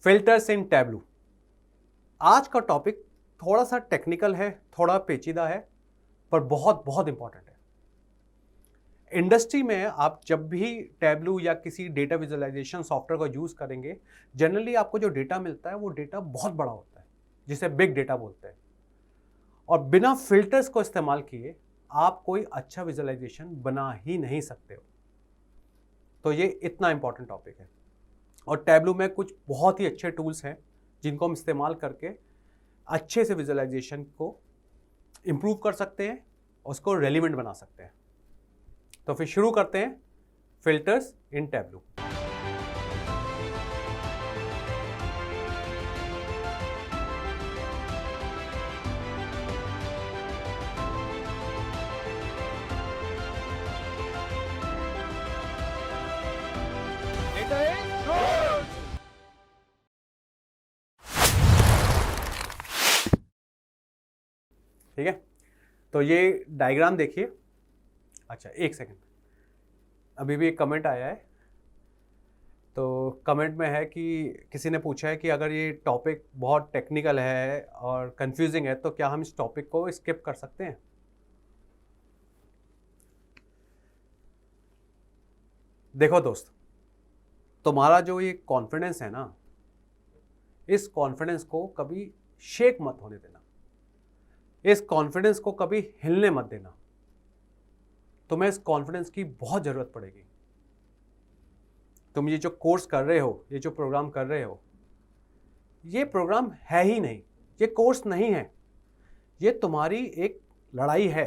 Filters in tableau. आज का topic थोड़ा सा टेक्निकल है, थोड़ा पेचीदा है, पर बहुत बहुत इंपॉर्टेंट है। इंडस्ट्री में आप जब भी टैबलू या किसी डेटा विजुअलाइजेशन सॉफ्टवेयर का यूज़ करेंगे, जनरली आपको जो डेटा मिलता है वो डेटा बहुत बड़ा होता है, जिसे बिग डेटा बोलते हैं। और बिना फिल्टर्स को इस्तेमाल किए आप कोई अच्छा विजुअलाइजेशन बना ही नहीं सकते हो। तो ये इतना इंपॉर्टेंट टॉपिक है। और टैबलू में कुछ बहुत ही अच्छे टूल्स हैं जिनको हम इस्तेमाल करके अच्छे से विजुअलाइजेशन को इम्प्रूव कर सकते हैं और उसको रेलिवेंट बना सकते हैं। तो फिर शुरू करते हैं फिल्टर्स इन टैबलू। ठीक है, तो ये डायग्राम देखिए। अच्छा, एक सेकंड, अभी भी एक कमेंट आया है। तो कमेंट में है कि किसी ने पूछा है कि अगर ये टॉपिक बहुत टेक्निकल है और कंफ्यूजिंग है तो क्या हम इस टॉपिक को स्किप कर सकते हैं। देखो दोस्त, तुम्हारा जो ये कॉन्फिडेंस है ना, इस कॉन्फिडेंस को कभी शेक मत होने देना, इस कॉन्फिडेंस को कभी हिलने मत देना। तुम्हें इस कॉन्फिडेंस की बहुत ज़रूरत पड़ेगी। तुम ये जो कोर्स कर रहे हो, ये जो प्रोग्राम कर रहे हो, ये प्रोग्राम है ही नहीं, ये कोर्स नहीं है। ये तुम्हारी एक लड़ाई है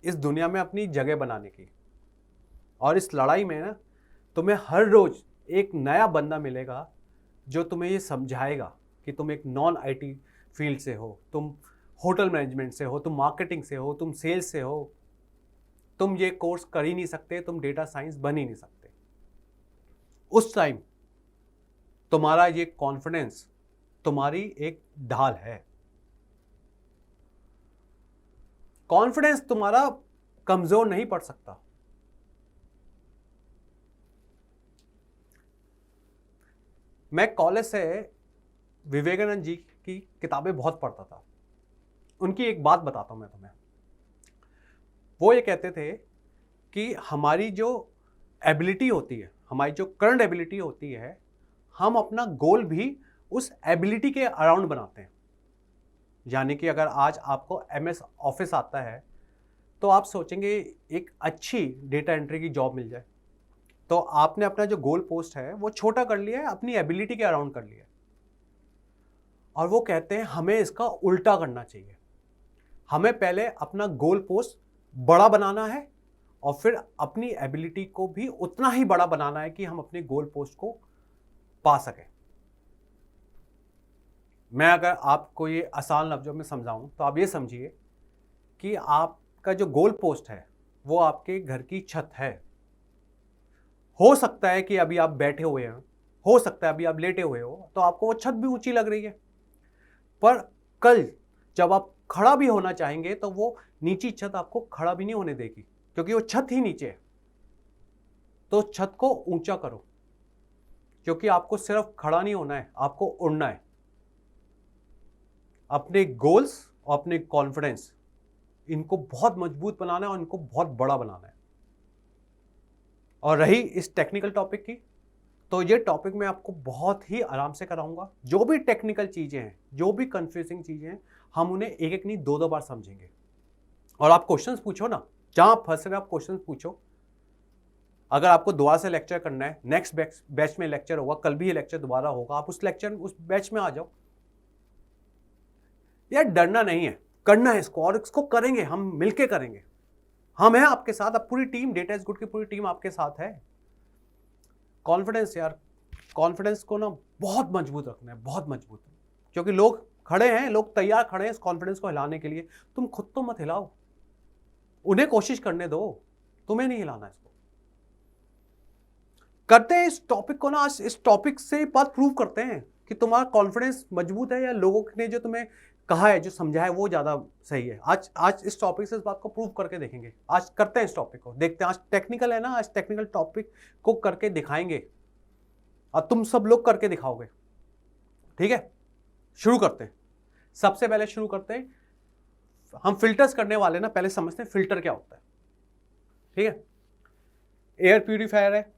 इस दुनिया में अपनी जगह बनाने की। और इस लड़ाई में ना तुम्हें हर रोज एक नया बंदा मिलेगा जो तुम्हें ये समझाएगा कि तुम एक नॉन आईटी फील्ड से हो, तुम होटल मैनेजमेंट से हो, तुम मार्केटिंग से हो, तुम सेल्स से हो, तुम ये कोर्स कर ही नहीं सकते, तुम डेटा साइंस बन ही नहीं सकते। उस टाइम तुम्हारा ये कॉन्फिडेंस तुम्हारी एक ढाल है। कॉन्फिडेंस तुम्हारा कमजोर नहीं पड़ सकता। मैं कॉलेज से विवेकानंद जी की किताबें बहुत पढ़ता था। उनकी एक बात बताता हूं मैं तुम्हें। वो ये कहते थे कि हमारी जो एबिलिटी होती है, हमारी जो करंट एबिलिटी होती है, हम अपना गोल भी उस एबिलिटी के अराउंड बनाते हैं। यानी कि अगर आज आपको एमएस ऑफिस आता है तो आप सोचेंगे एक अच्छी डेटा एंट्री की जॉब मिल जाए, तो आपने अपना जो गोल पोस्ट है वो छोटा कर लिया है, अपनी एबिलिटी के अराउंड कर लिया है। और वो कहते हैं हमें इसका उल्टा करना चाहिए। हमें पहले अपना गोल पोस्ट बड़ा बनाना है और फिर अपनी एबिलिटी को भी उतना ही बड़ा बनाना है कि हम अपने गोल पोस्ट को पा सकें। मैं अगर आपको ये आसान लफ्जों में समझाऊं तो आप ये समझिए कि आपका जो गोल पोस्ट है वो आपके घर की छत है। हो सकता है कि अभी आप बैठे हुए हैं, हो सकता है अभी आप लेटे हुए हो, तो आपको वो छत भी ऊंची लग रही है, पर कल जब आप खड़ा भी होना चाहेंगे तो वो नीची छत आपको खड़ा भी नहीं होने देगी, क्योंकि वो छत ही नीचे है। तो छत को ऊंचा करो, क्योंकि आपको सिर्फ खड़ा नहीं होना है, आपको उड़ना है। अपने गोल्स और अपने कॉन्फिडेंस, इनको बहुत मजबूत बनाना है और इनको बहुत बड़ा बनाना है। और रही इस टेक्निकल टॉपिक की, तो ये टॉपिक मैं आपको बहुत ही आराम से कराऊंगा। जो भी टेक्निकल चीजें हैं, जो भी कंफ्यूजिंग चीजें हैं, हम उन्हें एक एक नहीं दो दो बार समझेंगे। और आप क्वेश्चंस पूछो ना, जहां फंस रहे आप क्वेश्चंस पूछो। अगर आपको दोबारा से लेक्चर करना है, नेक्स्ट बैच में लेक्चर होगा, कल भी ये लेक्चर दोबारा होगा, आप उस लेक्चर उस बैच में आ जाओ। यार डरना नहीं है, करना है इसको, और इसको करेंगे, हम मिलके करेंगे। हम हैं आपके साथ, अब पूरी टीम, डेटा इज गुड की पूरी टीम आपके साथ है। कॉन्फिडेंस यार, कॉन्फिडेंस को ना बहुत मजबूत रखना है, बहुत मजबूत, क्योंकि लोग खड़े हैं, लोग तैयार खड़े हैं इस कॉन्फिडेंस को हिलाने के लिए। तुम खुद तो मत हिलाओ, उन्हें कोशिश करने दो, तुम्हें नहीं हिलाना। इसको करते हैं, इस टॉपिक को ना, आज इस टॉपिक से बात प्रूव करते हैं कि तुम्हारा कॉन्फिडेंस मजबूत है या लोगों ने जो तुम्हें कहा है, जो समझा है, वो ज्यादा सही है। आज इस टॉपिक से इस बात को प्रूव करके देखेंगे। आज करते हैं इस टॉपिक को, देखते हैं। आज टेक्निकल है ना, आज टेक्निकल टॉपिक को करके दिखाएंगे और तुम सब लोग करके दिखाओगे। ठीक है, शुरू करते हैं। सबसे पहले शुरू करते हैं, हम फिल्टर्स करने वाले ना, पहले समझते हैं फिल्टर क्या होता है। ठीक है, एयर प्यूरिफायर है,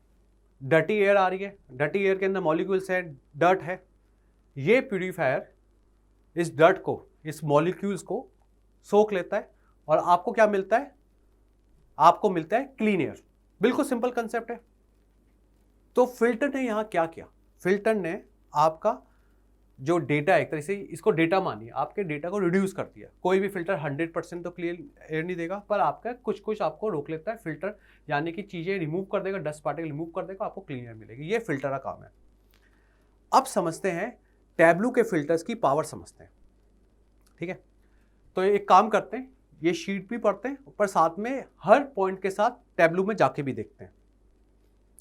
डर्टी एयर आ रही है, डर्टी एयर के अंदर मॉलिक्यूल्स है, डर्ट है। ये प्यूरिफायर इस डर्ट को, इस मॉलिक्यूल्स को सोख लेता है और आपको क्या मिलता है? आपको मिलता है क्लीन एयर। बिल्कुल सिंपल कंसेप्ट है। तो फिल्टर ने यहां क्या किया? फिल्टर ने आपका जो डेटा है, एक तरह से इसको डेटा मानिए, आपके डेटा को रिड्यूस कर दिया। कोई भी फिल्टर 100% तो क्लियर एयर नहीं देगा, पर आपका कुछ कुछ आपको रोक लेता है फिल्टर, यानी कि चीज़ें रिमूव कर देगा, डस्ट पार्टिकल रिमूव कर देगा, आपको क्लीन एयर मिलेगी। ये फिल्टर का काम है। अब समझते हैं टैब्लू के फिल्टर्स की पावर समझते हैं। ठीक है, तो एक काम करते हैं, ये शीट भी पढ़ते हैं, पर साथ में हर पॉइंट के साथ टैब्लू में जाके भी देखते हैं।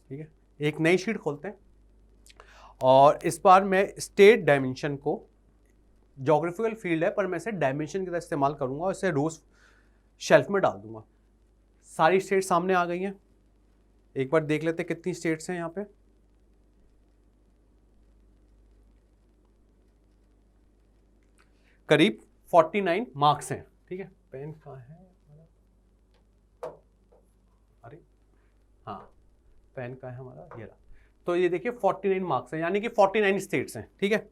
ठीक है, एक नई शीट खोलते हैं और इस बार मैं स्टेट डायमेंशन को, ज्योग्राफिकल फील्ड है पर मैं इसे डायमेंशन की तरह इस्तेमाल करूंगा और इसे रोज शेल्फ में डाल दूंगा। सारी स्टेट सामने आ गई हैं। एक बार देख लेते हैं कितनी स्टेट्स हैं यहाँ पे। करीब 49 मार्क्स हैं। ठीक है, पेन कहाँ है? अरे हाँ, पेन कहाँ है हमारा? ये रहा। तो ये देखिए 49 मार्क्स हैं, यानी कि 49 स्टेट्स हैं। ठीक है,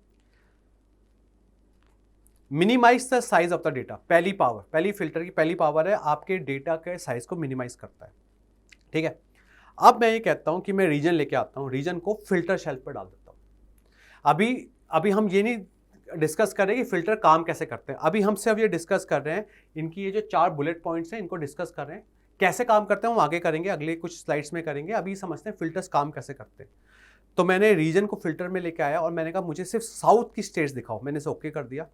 minimize the size of the data. पहली पावर, पहली फिल्टर की पहली पावर है आपके डेटा के साइज को मिनिमाइज करता है। ठीक है, अब मैं ये कहता हूं कि मैं रीजन लेके आता हूं, रीजन को फिल्टर शेल्फ पर डाल देता हूं। अभी हम ये नहीं डिस्कस कर रहे कि फिल्टर काम कैसे करते हैं। अभी हम सिर्फ ये डिस्कस कर रहे हैं, इनकी ये जो 4 बुलेट पॉइंट्स हैं इनको डिस्कस कर रहे हैं। कैसे काम करते हैं हम आगे करेंगे, अगले कुछ स्लाइड्स में करेंगे। अभी समझते हैं फिल्टर्स काम कैसे करते हैं। तो मैंने रीजन को फिल्टर में लेके आया और मैंने कहा मुझे सिर्फ साउथ की स्टेट्स दिखाओ। मैंने इसे ओके कर दिया।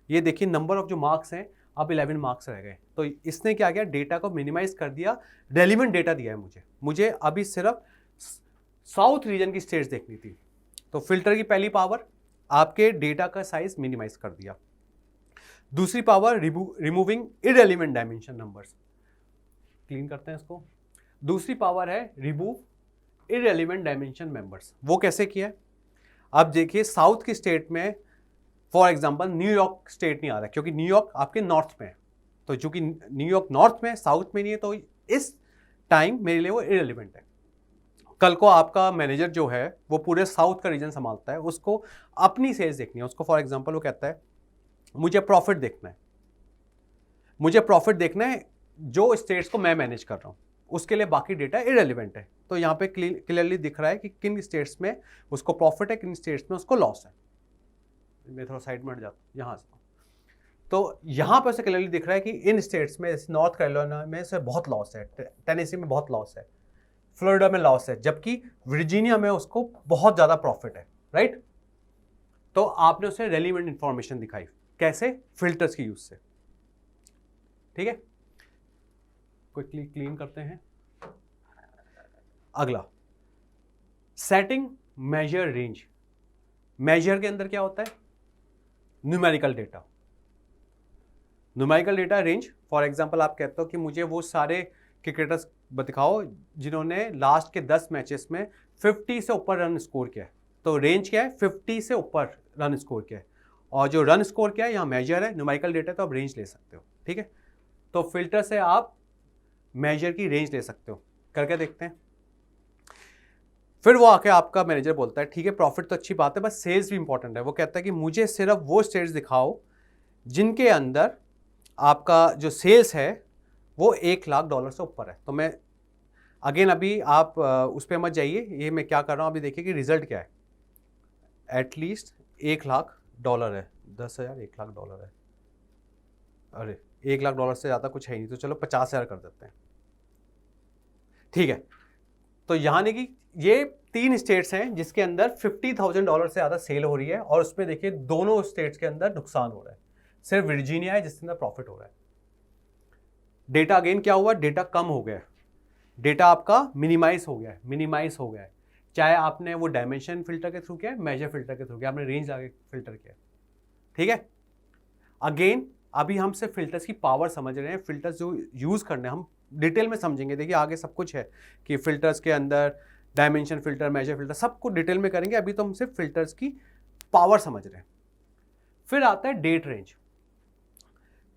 ये देखिए नंबर ऑफ जो मार्क्स हैं अब 11 मार्क्स रह गए। तो इसने क्या किया, डेटा को मिनिमाइज कर दिया, रेलिवेंट डेटा दिया है मुझे अभी सिर्फ साउथ रीजन की स्टेट्स देखनी थी। तो फिल्टर की पहली पावर, आपके डेटा का साइज मिनिमाइज कर दिया। दूसरी power, removing irrelevant dimension numbers. Clean करते हैं इसको। दूसरी पावर है रिमूव इररेलेवेंट डायमेंशन मेंबर्स। वो कैसे किया? अब देखिए साउथ की स्टेट में फॉर एग्जांपल न्यूयॉर्क स्टेट नहीं आ रहा है, क्योंकि न्यूयॉर्क आपके नॉर्थ में है। तो चूंकि न्यूयॉर्क नॉर्थ में, साउथ में नहीं है, तो इस टाइम मेरे लिए वो इररेलेवेंट है। कल को आपका मैनेजर जो है वो पूरे साउथ का रीजन संभालता है, उसको अपनी सेल्स देखनी है। उसको फॉर एग्जांपल वो कहता है मुझे प्रॉफिट देखना है, मुझे प्रॉफिट देखना है जो स्टेट्स को मैं मैनेज कर रहा हूँ, उसके लिए बाकी डेटा इररेलेवेंट है। तो यहाँ पे क्लियरली दिख रहा है कि किन स्टेट्स में उसको प्रॉफिट है, किन स्टेट्स में उसको लॉस है। मैं थोड़ा साइड में हट जाता हूँ यहाँ से। तो यहाँ पर से क्लियरली दिख रहा है कि इन स्टेट्स में, नॉर्थ कैरोलिना में से बहुत लॉस है, टेनेसी में बहुत लॉस है, फ्लोरिडा में लॉस है, जबकि वर्जीनिया में उसको बहुत ज़्यादा प्रॉफिट है। राइट? तो आपने उसे रेलिवेंट इंफॉर्मेशन दिखाई। कैसे? फिल्टर्स की यूज से। ठीक है, क्विकली क्लीन करते हैं। अगला, सेटिंग मेजर रेंज। मेजर के अंदर क्या होता है? Numerical data. Numerical data range, for example आप कहते हो कि मुझे वो सारे क्रिकेटर्स दिखाओ जिन्होंने लास्ट के 10 मैचेस में 50 से ऊपर रन स्कोर किया है। तो रेंज क्या है? 50 से ऊपर रन स्कोर किया है। और जो रन स्कोर किया है यहाँ मेजर है, न्यूमेरिकल डेटा, तो आप रेंज ले सकते हो। ठीक है, तो फिल्टर से आप मेजर की रेंज ले सकते हो। करके देखते हैं। फिर वो आके आपका मैनेजर बोलता है ठीक है प्रॉफिट तो अच्छी बात है, बस सेल्स भी इंपॉर्टेंट है। वो कहता है कि मुझे सिर्फ वो स्टेट्स दिखाओ जिनके अंदर आपका जो सेल्स है वो $1,00,000 से ऊपर है। तो मैं अगेन, अभी आप उस पर मत जाइए, ये मैं क्या कर रहा हूँ अभी देखिए कि रिजल्ट क्या है। एटलीस्ट $1,00,000 है, 10,000 $1,00,000 है। अरे $1,00,000 से ज़्यादा कुछ है ही नहीं, तो चलो 50,000 कर देते हैं। ठीक है, तो यहाँ नहीं कि ये 3 स्टेट्स हैं जिसके अंदर $50,000 से ज़्यादा सेल हो रही है, और उसमें देखिए दोनों स्टेट्स के अंदर नुकसान हो रहा है। सिर्फ वर्जीनिया है जिसके अंदर प्रॉफिट हो रहा है। डेटा अगेन क्या हुआ? डेटा कम हो गया है, डेटा आपका मिनिमाइज हो गया है, मिनिमाइज हो गया है। चाहे आपने वो डायमेंशन फिल्टर के थ्रू किया है, मेजर फिल्टर के थ्रू किया, आपने रेंज आगे फिल्टर किया। ठीक है, अगेन अभी हम सिर्फ फिल्टर्स की पावर समझ रहे हैं। फिल्टर्स जो यूज़ करने हम डिटेल में समझेंगे। देखिए आगे सब कुछ है कि फिल्टर्स के अंदर डायमेंशन फिल्टर, मेजर फिल्टर, सब कुछ डिटेल में करेंगे। अभी तो हम सिर्फ फिल्टर्स की पावर समझ रहे हैं। फिर आता है डेट रेंज।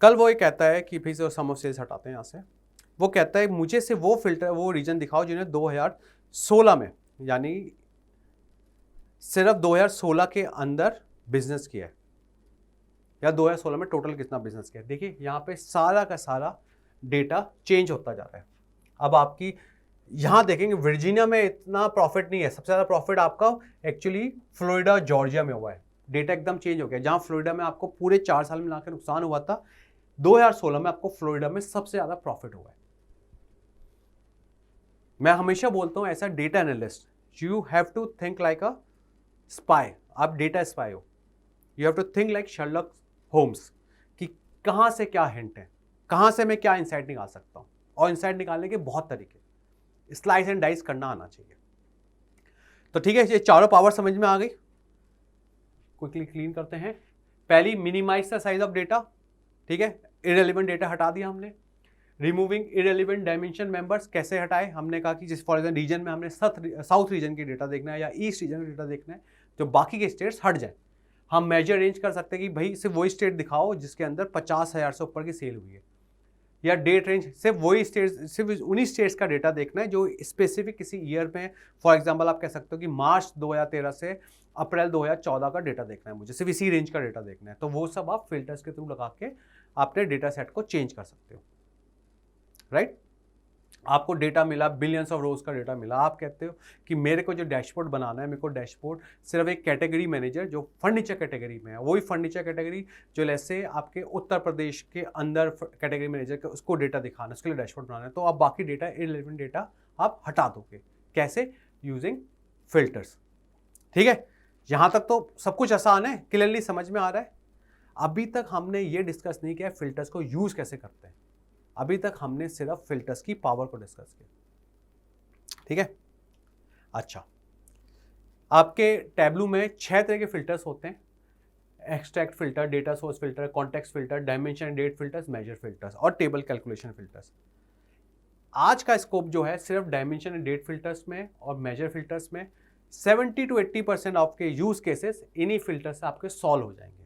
कल वो ये कहता है कि भाई सम ऑफ सेल्स हटाते हैं यहाँ से, वो कहता है मुझे से वो फिल्टर वो रीजन दिखाओ जिन्हें 2016 में, यानी सिर्फ 2016 के अंदर बिजनेस किया है, या 2016 में टोटल कितना बिजनेस किया है। देखिए यहाँ पे सारा का सारा डेटा चेंज होता जा रहा है। अब आपकी यहाँ देखेंगे वर्जीनिया में इतना प्रॉफिट नहीं है, सबसे ज़्यादा प्रॉफिट आपका एक्चुअली फ्लोरिडा जॉर्जिया में हुआ है। डेटा एकदम चेंज हो गया। जहाँ फ्लोरिडा में आपको पूरे 4 साल में मिलाकर नुकसान हुआ था, 2016 में आपको फ्लोरिडा में सबसे ज़्यादा प्रॉफिट हुआ है। मैं हमेशा बोलता हूँ ऐसा data analyst, you have to think like a spy. आप डेटा स्पाई हो, you have to think like Sherlock Holmes कि कहाँ से क्या हिंट है, कहाँ से मैं क्या इंसाइट निकाल सकता हूँ। और इंसाइट निकालने के बहुत तरीके, स्लाइस एंड डाइस करना आना चाहिए। तो ठीक है, ये चारों पावर समझ में आ गई। क्विकली क्लीन करते हैं। पहली, minimize the size of data. ठीक है, इरेलीवेंट डेटा हटा दिया हमने। रिमूविंग इरेलीवेंट डायमेंशन मेंबर्स कैसे हटाए, हमने कहा कि जिस फॉर एग्जाम्पल रीजन में हमने साउथ रीजन की डेटा देखना है या ईस्ट रीजन की डेटा देखना है, जो बाकी के स्टेट्स हट जाए। हम मेजर रेंज कर सकते हैं कि भाई सिर्फ वही स्टेट दिखाओ जिसके अंदर 50,000 से ऊपर की सेल हुई है, या डेट रेंज सिर्फ वही स्टेट, सिर्फ उन्हीं स्टेट्स का डेटा देखना है जो स्पेसिफिक किसी ईयर में। फॉर एग्जांपल आप कह सकते हो कि मार्च 2013 से अप्रैल 2014 का डेटा देखना है मुझे, सिर्फ इसी रेंज का डेटा देखना है। तो वो सब आप फिल्टर्स के थ्रू लगा के अपने डेटा सेट को चेंज कर सकते हो, राइट। आपको डेटा मिला, बिलियंस ऑफ रोज का डेटा मिला, आप कहते हो कि मेरे को जो डैशबोर्ड बनाना है, मेरे को डैशबोर्ड सिर्फ एक कैटेगरी मैनेजर जो फर्नीचर कैटेगरी में है, वही फर्नीचर कैटेगरी जो जैसे आपके उत्तर प्रदेश के अंदर कैटेगरी मैनेजर के उसको डेटा दिखाना है, उसके लिए डैशबोर्ड बनाना है। तो आप बाकी डेटा, इररिलेवेंट डेटा आप हटा दोगे। कैसे? Using filters. ठीक है, यहाँ तक तो सब कुछ आसान है, क्लियरली समझ में आ रहा है। अभी तक हमने ये डिस्कस नहीं किया फिल्टर्स को यूज कैसे करते हैं, अभी तक हमने सिर्फ फिल्टर्स की पावर को डिस्कस किया। ठीक है, अच्छा, आपके टैब्लू में 6 तरह के फिल्टर्स होते हैं। Extract filter, data source filter, context filter, dimension and date filters, measure filters और टेबल कैलकुलेशन फिल्टर्स। आज का स्कोप जो है सिर्फ डायमेंशन एंड डेट फिल्टर्स में और मेजर फिल्टर्स में 70 to 80% आपके यूज केसेस इन्हीं फिल्टर से आपके सॉल्व हो जाएंगे।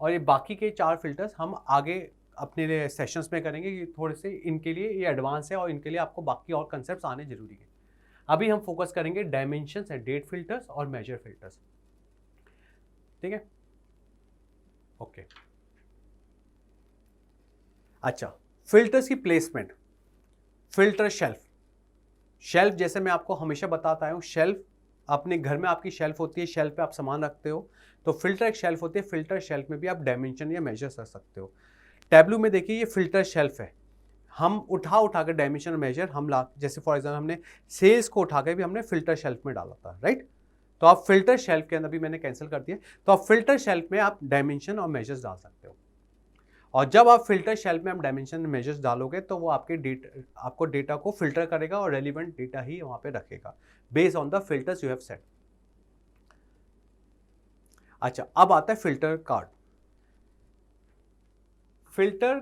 और ये बाकी के 4 फिल्टर्स हम आगे अपने लिए सेशंस में करेंगे कि थोड़े से इनके लिए ये एडवांस है और इनके लिए आपको बाकी और कंसेप्ट्स आने जरूरी है। अभी हम फोकस करेंगे डायमेंशंस एंड डेट फिल्टर्स और मेजर फिल्टर्स। ठीक है, ओके। अच्छा, फिल्टर्स की प्लेसमेंट। Filter shelf. शेल्फ जैसे मैं आपको हमेशा बताता आया हूँ, शेल्फ अपने घर में आपकी शेल्फ होती है, शेल्फ पे आप सामान रखते हो। तो फिल्टर एक शेल्फ होती है, फिल्टर शेल्फ में भी आप डायमेंशन या मेजर कर सकते हो। टैब्लू में देखिए ये फिल्टर शेल्फ है, हम उठा कर डायमेंशन और मेजर हम ला, जैसे फॉर एग्जाम्पल हमने सेल्स को उठा के भी हमने फिल्टर शेल्फ में डाला था, राइट। तो आप फिल्टर शेल्फ के अंदर भी मैंने कैंसिल कर दिया, तो आप फिल्टर शेल्फ में आप डायमेंशन और मेजर्स डाल सकते हो। और जब आप फिल्टर शेल्फ में आप डायमेंशन मेजर्स डालोगे तो वो आपको डेटा को फिल्टर करेगा और रेलिवेंट डेटा ही वहां पे रखेगा based on the filters you have set. अच्छा, अब आता है फिल्टर कार्ड। फिल्टर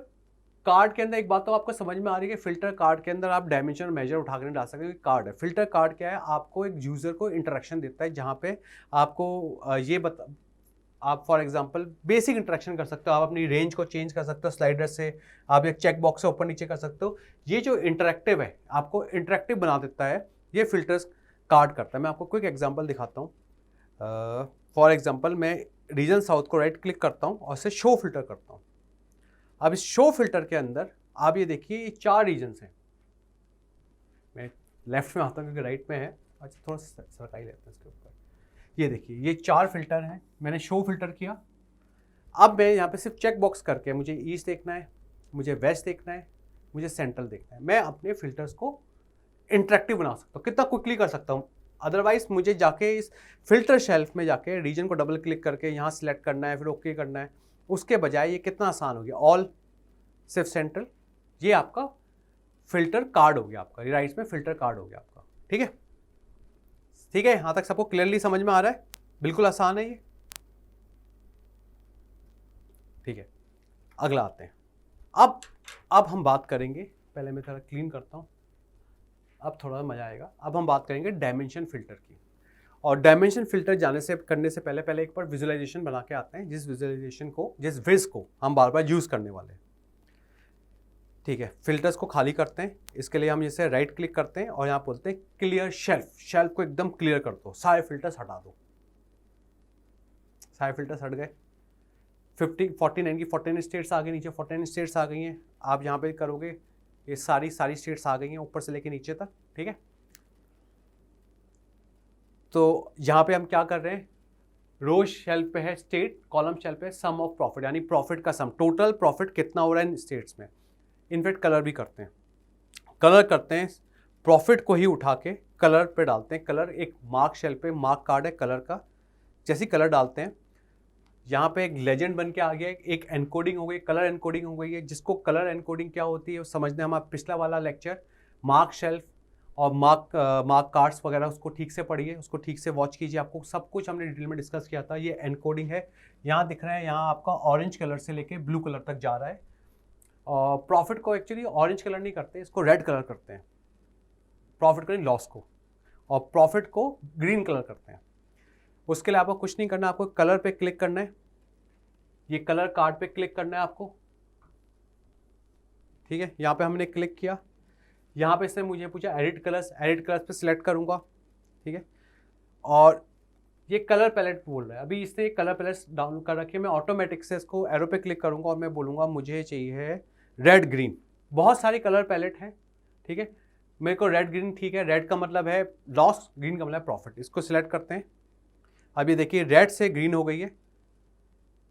कार्ड के अंदर एक बात तो आपको समझ में आ रही है कि फिल्टर कार्ड के अंदर आप डायमेंशन और मेजर उठा कर नहीं डाल सकते, कार्ड है। फिल्टर कार्ड क्या है? आपको एक यूजर को इंटरेक्शन देता है जहां पे आपको आप फॉर एग्जांपल बेसिक इंटरेक्शन कर सकते हो, आप अपनी रेंज को चेंज कर सकते हो स्लाइडर से, आप एक चेक बॉक्स से ऊपर नीचे कर सकते हो। ये जो इंटरेक्टिव है, आपको इंटरेक्टिव बना देता है, ये फिल्टर्स कार्ड करता है। मैं आपको क्विक एग्जांपल दिखाता हूँ। फॉर एग्जांपल मैं रीजन साउथ को राइट क्लिक करता हूँ और इसे शो फिल्टर करता हूँ। अब इस शो फिल्टर के अंदर आप ये देखिए, ये 4 रीजन्स हैं। मैं लेफ्ट में आता हूँ क्योंकि राइट में है। अच्छा, थोड़ा सरकाई लेते हैं इसके ऊपर। ये देखिए, ये 4 फिल्टर हैं, मैंने शो फिल्टर किया। अब मैं यहाँ पे सिर्फ चेक बॉक्स करके मुझे ईस्ट देखना है, मुझे वेस्ट देखना है, मुझे सेंट्रल देखना है। मैं अपने फिल्टर्स को इंटरेक्टिव बना सकता हूँ, कितना क्विकली कर सकता हूँ। अदरवाइज मुझे जाके इस फिल्टर शेल्फ में जाके रीजन को डबल क्लिक करके यहाँ सिलेक्ट करना है, फिर ओके करना है। उसके बजाय ये कितना आसान हो गया, ऑल सिर्फ सेंट्रल। ये आपका फिल्टर कार्ड हो गया, आपका राइट में फिल्टर कार्ड हो गया आपका। ठीक है, ठीक है, यहां तक सबको क्लियरली समझ में आ रहा है? बिल्कुल आसान है ये। ठीक है, अगला आते हैं। अब हम बात करेंगे, पहले मैं थोड़ा क्लीन करता हूं, अब थोड़ा मजा आएगा। अब हम बात करेंगे डायमेंशन फिल्टर की। और डायमेंशन फिल्टर करने से पहले एक बार विजुअलाइजेशन बना के आते हैं, जिस विज को हम बार बार यूज़ करने वाले हैं। ठीक है, फिल्टर्स को खाली करते हैं। इसके लिए हम जैसे राइट क्लिक करते हैं और यहाँ बोलते हैं क्लियर शेल्फ को एकदम क्लियर कर दो, सारे फिल्टर्स हटा दो। सारे फिल्टर्स हट गए। 49 की 49 स्टेट्स आ गई, नीचे 49 स्टेट्स आ गई हैं। आप यहाँ पे करोगे ये सारी स्टेट्स आ गई हैं ऊपर से लेके नीचे तक। ठीक है, तो यहाँ पे हम क्या कर रहे हैं, रो शेल्फ पे है स्टेट, कॉलम शेल्फ पे सम ऑफ प्रॉफिट, यानी प्रॉफिट का सम, टोटल प्रॉफिट कितना हो रहा है इन स्टेट्स में। इनफैक्ट कलर भी करते हैं, प्रॉफिट को ही उठा के कलर पे डालते हैं। कलर एक मार्क शेल्फ पे मार्क कार्ड है कलर का, जैसे कलर डालते हैं यहाँ पे एक लेजेंड बन के आ गया, एक एनकोडिंग हो गई, कलर एनकोडिंग हो गई है। जिसको कलर एनकोडिंग क्या होती है समझने, हमारा पिछला वाला लेक्चर मार्क शेल्फ और मार्क कार्ड्स वगैरह उसको ठीक से पढ़िए, उसको ठीक से वॉच कीजिए, आपको सब कुछ हमने डिटेल में डिस्कस किया था। ये एनकोडिंग है, यहाँ दिख रहा है, यहाँ आपका ऑरेंज कलर से लेके ब्लू कलर तक जा रहा है। और प्रॉफिट को एक्चुअली ऑरेंज कलर नहीं करते, इसको रेड कलर करते हैं, प्रॉफिट को नहीं लॉस को, और प्रॉफिट को ग्रीन कलर करते हैं। उसके लिए आपको कुछ नहीं करना, आपको कलर पे क्लिक करना है, ये कलर कार्ड पे क्लिक करना है आपको। ठीक है, यहाँ पे हमने क्लिक किया, यहाँ पे इसने मुझे पूछा एडिट कलर्स पे सिलेक्ट करूँगा। ठीक है, और ये कलर पैलेट बोल रहा है, अभी इसने कलर पैलेट डाउनलोड कर रखी है। मैं ऑटोमेटिक से इसको एरो पे क्लिक करूँगा और मैं बोलूँगा मुझे चाहिए रेड ग्रीन। बहुत सारी कलर पैलेट है, ठीक है, मेरे को रेड ग्रीन ठीक है। रेड का मतलब है लॉस, ग्रीन का मतलब प्रॉफिट। इसको सिलेक्ट करते हैं। अब ये देखिए रेड से ग्रीन हो गई है,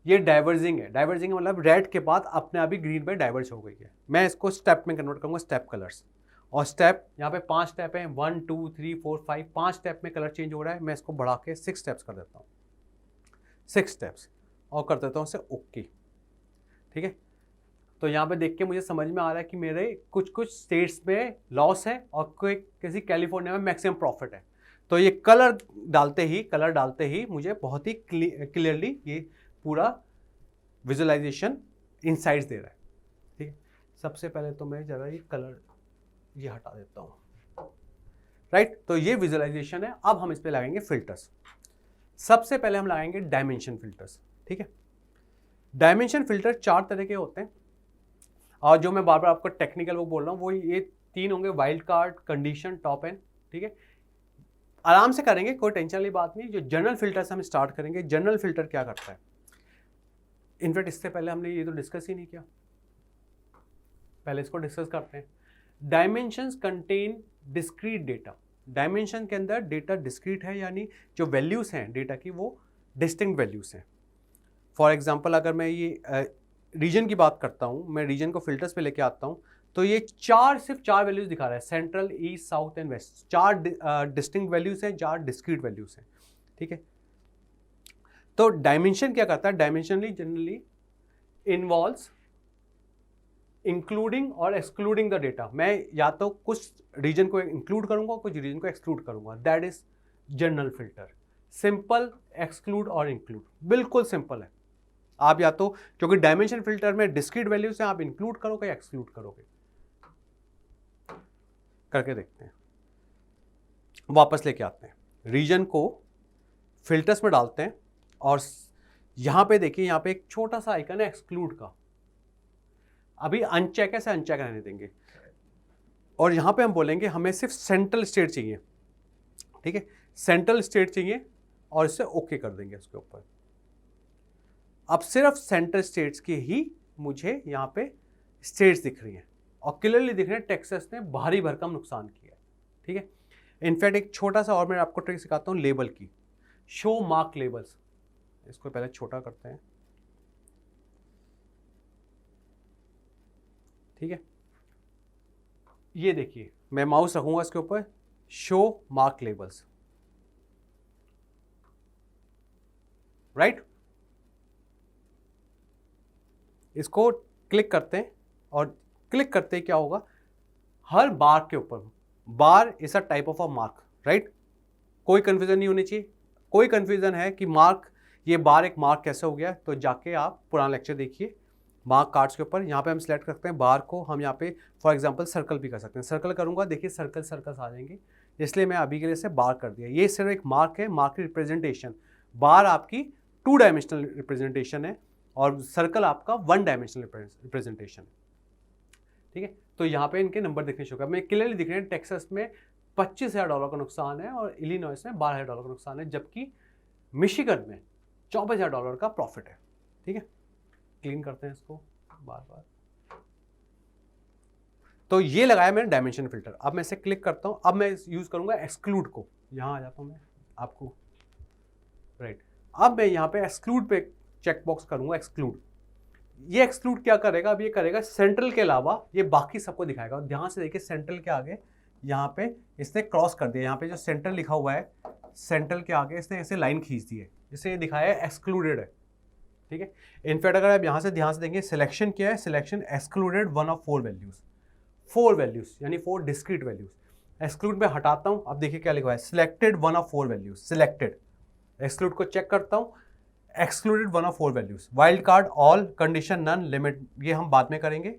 ये डाइवर्जिंग है। डाइवर्जिंग का मतलब रेड के बाद अपने आप ही ग्रीन पे डाइवर्ज हो गई है। मैं इसको स्टेप में कन्वर्ट करूँगा, स्टेप कलर्स। और स्टेप यहाँ पे 5 स्टेप हैं, 1 2 3 4 5, 5 स्टेप में कलर चेंज हो रहा है। मैं इसको बढ़ा के 6 स्टेप्स कर देता हूँ, 6 स्टेप्स, और कर देता हूँ इसे ओके। ठीक है, तो यहाँ पे देख के मुझे समझ में आ रहा है कि मेरे कुछ स्टेट्स में लॉस है और किसी कैलिफोर्निया में मैक्सिमम प्रॉफिट है। तो ये कलर डालते ही मुझे बहुत ही क्लियरली ये पूरा विजुअलाइजेशन इनसाइट्स दे रहा है। ठीक है, सबसे पहले तो मैं ज़रा ये कलर ये हटा देता हूँ। राइट, तो ये विजुअलाइजेशन है। अब हम इस पे लगाएंगे फिल्टर्स। सबसे पहले हम लगाएंगे डायमेंशन फिल्टर्स। ठीक है, डायमेंशन फिल्टर 4 तरह के होते हैं, और जो मैं बार बार आपको टेक्निकल वो बोल रहा हूँ वो ये 3 होंगे, wild card, condition, top and. ठीक है, आराम से करेंगे, कोई टेंशन वाली बात नहीं। जो जनरल फिल्टर से हम स्टार्ट करेंगे। जनरल फिल्टर क्या करता है, इनफैक्ट इससे पहले हमने ये तो डिस्कस ही नहीं किया, पहले इसको डिस्कस करते हैं। Dimensions contain discrete data. Dimension के अंदर डेटा डिस्क्रीट है, यानी जो वैल्यूज हैं डेटा की वो डिस्टिंक्ट वैल्यूज हैं। फॉर एग्जांपल अगर मैं ये रीजन की बात करता हूँ, मैं रीजन को फिल्टर्स पे लेके आता हूँ, तो ये सिर्फ चार वैल्यूज दिखा रहा है, central, east, south and west. 4 distinct values हैं, 4 डिस्क्रीट वैल्यूज हैं। ठीक है, तो डायमेंशन क्या करता है, डायमेंशनली जनरली इन्वॉल्व्स इंक्लूडिंग और एक्सक्लूडिंग द डेटा। मैं या तो कुछ रीजन को इंक्लूड करूंगा, कुछ रीजन को एक्सक्लूड करूंगा। That is general filter. Simple, exclude और इंक्लूड, बिल्कुल सिंपल है। आप या तो, क्योंकि डायमेंशन फिल्टर में डिस्क्रीट वैल्यूज हैं, आप इंक्लूड करोगे या एक्सक्लूड करोगे, करके देखते हैं। वापस लेके आते हैं, रीजन को फिल्टर्स में डालते हैं, और यहां पे देखिए, यहां पे एक छोटा सा आइकन है एक्सक्लूड का। अभी अनचेक है, अनचेक रहने देंगे, और यहां पे हम बोलेंगे हमें सिर्फ सेंट्रल स्टेट चाहिए। ठीक है, सेंट्रल स्टेट चाहिए, और इससे ओके कर देंगे इसके ऊपर। अब सिर्फ सेंट्रल स्टेट्स की ही मुझे यहाँ पे स्टेट्स दिख रही हैं, और क्लियरली दिख रहे हैं टेक्सास ने भारी भरकम नुकसान किया है। ठीक है, इनफैक्ट एक छोटा सा और मैं आपको ट्रिक सिखाता हूँ लेबल की। शो मार्क लेबल्स, इसको पहले छोटा करते हैं। ठीक है, ये देखिए, मैं माउस रखूंगा इसके ऊपर, शो मार्क लेबल्स। राइट, इसको क्लिक करते हैं, और क्लिक करते ही क्या होगा, हर बार के ऊपर, bar is a type of a mark. Right, कोई कंफ्यूजन नहीं होनी चाहिए। कोई कंफ्यूजन है कि मार्क, ये बार एक मार्क कैसे हो गया, तो जाके आप पुराना लेक्चर देखिए मार्क कार्ड्स के ऊपर। यहाँ पे हम सिलेक्ट करते हैं बार को, हम यहाँ पे फॉर एग्जांपल सर्कल भी कर सकते हैं। सर्कल करूँगा, देखिए सर्कल्स आ जाएंगे। इसलिए मैं अभी के लिए इसे बार कर दिया। ये सिर्फ एक मार्क है, मार्क की रिप्रेजेंटेशन। बार आपकी 2 डायमेंशनल रिप्रेजेंटेशन है और सर्कल आपका 1 डायमेंशनल रिप्रेजेंटेशन है। ठीक है, तो यहाँ पे इनके नंबर दिखने शुरू मैं क्लियरली दिख रहे हैं। टेक्सास में $25,000 का नुकसान है और इलिनॉइस में $12,000 का नुकसान है, जबकि मिशिगन में $24,000 का प्रॉफिट है। ठीक है, क्लीन करते हैं इसको बार बार। तो ये लगाया मैंने डायमेंशन फिल्टर। अब मैं इसे क्लिक करता हूं। अब मैं यूज करूंगा एक्सक्लूड को। यहां आ जाता हूं मैं आपको, राइट। अब मैं यहां पे एक्सक्लूड पे चेक बॉक्स करूंगा, एक्सक्लूड। ये एक्सक्लूड क्या करेगा? अब ये करेगा सेंट्रल के अलावा ये बाकी सबको दिखाएगा। ध्यान से देखिए, सेंट्रल के आगे यहाँ पे इसने क्रॉस कर दिया। यहाँ पे जो सेंट्रल लिखा हुआ है, सेंट्रल के आगे इसने ऐसे लाइन खींच दी है, जिससे ये दिखाया है एक्सक्लूडेड है। ठीक है, इनफैक्ट अगर आप यहाँ से ध्यान से देंगे, सिलेक्शन क्या है? Selection excluded 1 of 4 values, 4 values यानी 4 डिस्क्रीट वैल्यूज। एक्सक्लूड में हटाता हूँ, अब देखिए क्या लिखा है, selected 1 of 4 values, selected. Exclude को चेक करता हूँ, excluded 1 of 4 values. Wild card, all, condition, none, limit, ये हम बाद में करेंगे।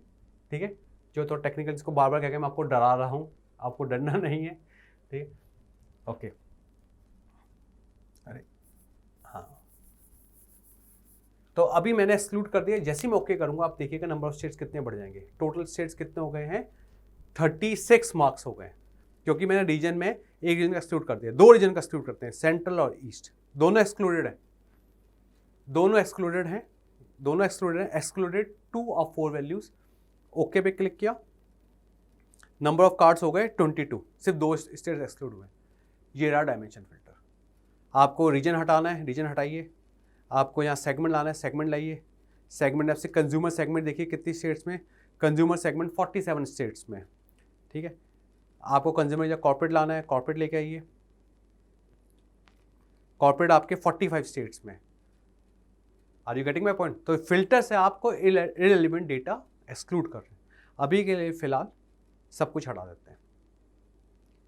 ठीक है, जो तो टेक्निकल इसको बार बार कह के मैं आपको डरा रहा हूँ, आपको डरना नहीं है। ठीक है, ओके। अरे हाँ, तो अभी मैंने एक्सक्लूड कर दिया। जैसे ही मैं ओके करूंगा, आप देखिएगा नंबर ऑफ स्टेट्स कितने बढ़ जाएंगे। टोटल स्टेट्स कितने हो गए हैं? 36 मार्क्स हो गए, क्योंकि मैंने रीजन में एक रीजन का एक्सक्लूड कर दिया। 2 रीजन का एक्सक्लूड करते हैं, सेंट्रल और ईस्ट, दोनों एक्सक्लूडेड है, दोनों एक्सक्लूडेड हैं, दोनों एक्सक्लूडेड हैं। Excluded 2 of 4 values. ओके पे क्लिक किया, नंबर ऑफ कार्ड्स हो गए 22, सिर्फ 2 स्टेट्स एक्सक्लूड हुए। ये रहा डायमेंशन फिल्टर। आपको रीजन हटाना है, रीजन हटाइए। आपको यहाँ सेगमेंट लाना है, सेगमेंट लाइए। सेगमेंट आपसे कंज्यूमर सेगमेंट देखिए कितनी स्टेट्स में, कंज्यूमर सेगमेंट 47 स्टेट्स में। ठीक है, आपको कंज्यूमर या कॉर्पोरेट लाना है, कॉर्पोरेट लेके आइए। कॉर्पोरेट आपके 45 स्टेट्स में। Are you getting my point? तो फिल्टर से आपको इररिलेवेंट डेटा एक्सक्लूड कर रहे हैं। अभी के लिए फिलहाल सब कुछ हटा देते हैं।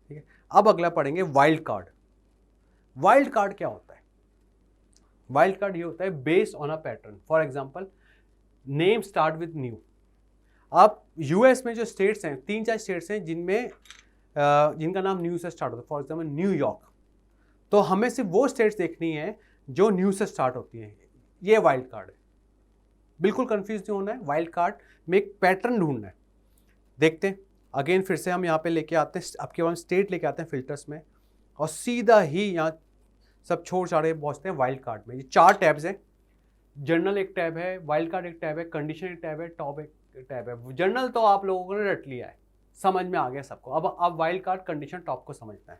ठीक है, अब अगला पढ़ेंगे वाइल्ड कार्ड। वाइल्ड कार्ड क्या होता है? वाइल्ड कार्ड ये होता है based on a pattern. For example, name start with new. आप यूएस में जो स्टेट्स हैं, 3-4 स्टेट्स हैं जिनमें जिनका नाम न्यू से स्टार्ट होता है। For example New York. तो हमें सिर्फ वो स्टेट्स देखनी है जो न्यू से स्टार्ट होती हैं। ये वाइल्ड कार्ड है। बिल्कुल कंफ्यूज नहीं होना है। वाइल्ड कार्ड में एक पैटर्न ढूंढना है। देखते हैं अगेन, फिर से हम यहाँ पे लेके आते हैं, आपके पास स्टेट लेके आते हैं फिल्टर्स में, और सीधा ही यहाँ सब छोड़ छाड़े पहुँचते हैं वाइल्ड कार्ड में। ये 4 टैब्स हैं। जर्नल एक टैब है, वाइल्ड कार्ड एक टैब है, कंडीशन एक टैब है, टॉप एक टैब है। जर्नल तो आप लोगों ने रट लिया है, समझ में आ गया सबको। अब वाइल्ड कार्ड, कंडीशन, टॉप को समझना है।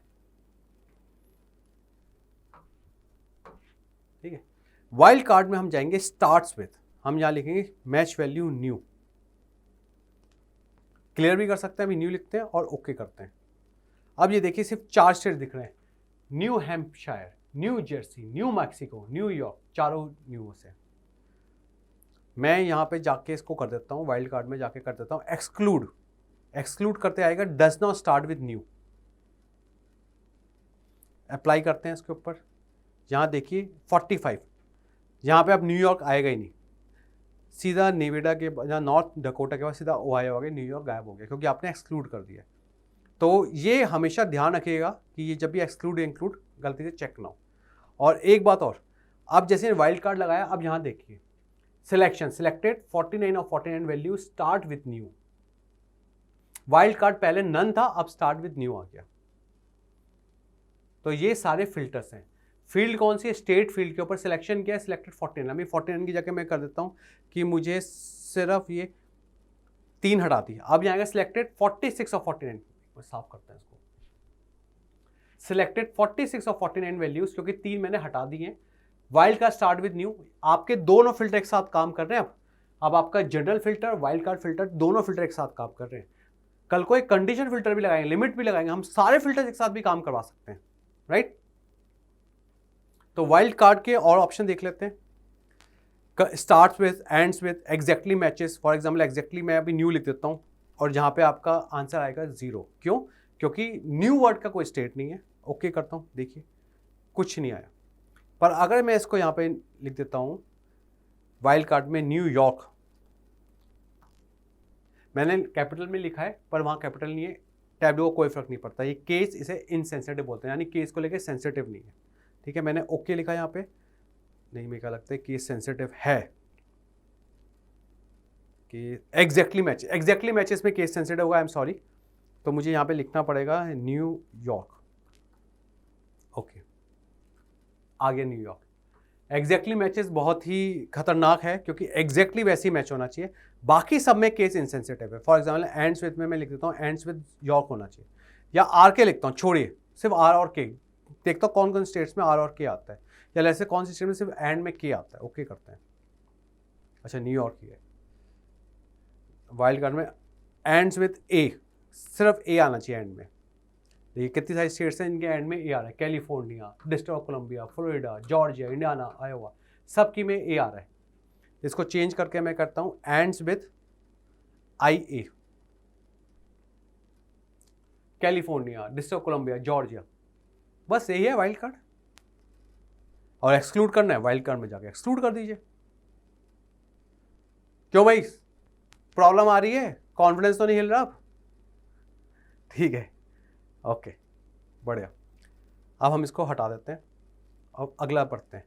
ठीक है, वाइल्ड कार्ड में हम जाएंगे स्टार्ट्स विद, हम यहाँ लिखेंगे मैच वैल्यू न्यू। क्लियर भी कर सकते हैं, अभी न्यू लिखते हैं और ओके करते हैं। अब ये देखिए सिर्फ 4 स्टेट दिख रहे हैं, new Hampshire, new Jersey, new Mexico, New York, चारों न्यू से। मैं यहाँ पे जाके इसको कर देता हूँ, वाइल्ड कार्ड में जाके कर देता हूँ एक्सक्लूड। एक्सक्लूड करते आएगा does not start with new. Apply करते हैं इसके ऊपर। यहाँ देखिए 45, यहाँ पे अब न्यूयॉर्क आएगा ही नहीं। सीधा नेवेडा के, यहाँ नॉर्थ डकोटा के बाद सीधा ओहायो आ गया, न्यूयॉर्क गायब हो गया, क्योंकि आपने एक्सक्लूड कर दिया। तो ये हमेशा ध्यान रखिएगा कि ये जब भी एक्सक्लूड इंक्लूड गलती से चेक ना हो। और एक बात और, अब जैसे वाइल्ड कार्ड लगाया, अब यहाँ देखिए selection, selected 49 of 49 value, start with new. Wild card पहले नन था, अब स्टार्ट विथ न्यू आ गया। तो ये सारे फिल्टर्स हैं। फील्ड कौन सी है? स्टेट फील्ड के ऊपर सिलेक्शन किया है, सिलेक्टेड 49। अभी 49 की जगह मैं कर देता हूँ कि मुझे सिर्फ ये 3 हटा दी। अब यहाँ आएगा सिलेक्टेड 46 of 49, साफ करते हैं इसको। सिलेक्टेड 46 of 49 वैल्यूज, क्योंकि 3 मैंने हटा दी हैं। Wild card start with new, आपके दोनों फिल्टर एक साथ काम कर रहे हैं। अब आपका general filter, wild card filter, दोनों फिल्टर एक साथ काम कर रहे हैं। कल को एक कंडीशन फिल्टर भी लगाएंगे, लिमिट भी लगाएंगे, हम सारे फिल्टर एक साथ भी काम करवा सकते हैं, राइट। तो वाइल्ड कार्ड के और ऑप्शन देख लेते हैं। Starts with, ends with, exactly matches. For example exactly मैं अभी न्यू लिख देता हूँ और जहाँ पे आपका आंसर आएगा 0। क्यों? क्योंकि न्यू वर्ड का कोई स्टेट नहीं है। ओके करता हूँ, देखिए कुछ नहीं आया। पर अगर मैं इसको यहाँ पे लिख देता हूँ वाइल्ड कार्ड में न्यूयॉर्क, मैंने कैपिटल में लिखा है पर वहाँ कैपिटल नहीं है, टैब्लू को कोई फर्क नहीं पड़ता। ये केस इसे इनसेंसिटिव बोलते हैं, यानी केस को लेके सेंसिटिव नहीं है। ठीक है, मैंने ओके लिखा यहाँ पे, नहीं मेरे क्या लगता है केस सेंसिटिव है कि एग्जैक्टली मैचेस में केस सेंसिटिव होगा, आई एम सॉरी। तो मुझे यहाँ पे लिखना पड़ेगा न्यूयॉर्क। ओके, आगे न्यूयॉर्क। एग्जैक्टली मैचेस बहुत ही खतरनाक है क्योंकि एग्जैक्टली वैसे ही मैच होना चाहिए, बाकी सब में केस इनसेंसिटिव है। फॉर एग्जाम्पल एंड्स विद में मैं लिख देता हूँ एंड्स विद यॉर्क होना चाहिए, या आर के लिखता हूँ, छोड़िए सिर्फ आर और के, देखता हूँ कौन कौन स्टेट्स में आर और के आता है, या ऐसे कौन सी स्टेट में सिर्फ एंड में के आता है। ओके करते हैं। अच्छा, न्यूयॉर्क ही है। वाइल्ड कार्ड में एंड्स विद ए, सिर्फ ए आना चाहिए एंड में। देखिए कितनी सारी स्टेट्स हैं इनके एंड में ए आ रहा है, California, District of Columbia, Florida, Georgia, Indiana, Iowa, सबकी में ए आ रहा है। इसको चेंज करके मैं करता हूँ ends with I A, California, District of Columbia, Georgia, बस यही है वाइल्ड कार्ड। और एक्सक्लूड करना है, वाइल्ड कार्ड में जाके एक्सक्लूड कर दीजिए। क्यों भाई, प्रॉब्लम आ रही है, कॉन्फिडेंस तो नहीं हिल रहा अब? ठीक है, ओके, बढ़िया। अब हम इसको हटा देते हैं, अब अगला पढ़ते हैं।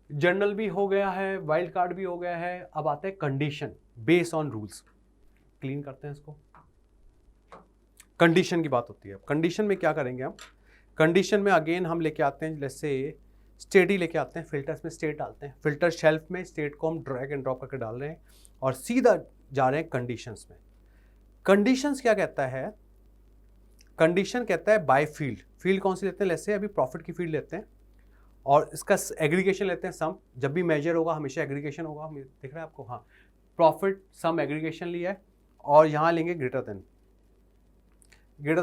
जनरल भी हो गया है, वाइल्ड कार्ड भी हो गया है, अब आते हैं condition based on rules. Clean करते हैं इसको। कंडीशन की बात होती है। कंडीशन में क्या करेंगे हम? कंडीशन में अगेन हम लेके आते हैं, जैसे स्टेट ही लेके आते हैं, फिल्टर्स में स्टेट डालते हैं, फिल्टर शेल्फ में स्टेट को हम ड्रैग एंड ड्रॉप करके डाल रहे हैं और सीधा जा रहे हैं कंडीशंस में। कंडीशंस क्या कहता है? कंडीशन कहता है बाय फील्ड। फील्ड कौन सी लेते हैं? जैसे अभी प्रॉफिट की फील्ड लेते हैं और इसका एग्रीगेशन लेते हैं, सम। जब भी मेजर होगा हमेशा एग्रीगेशन होगा, दिख रहा है आपको? हाँ, प्रॉफिट सम एग्रीगेशन लिया है और यहाँ लेंगे ग्रेटर देन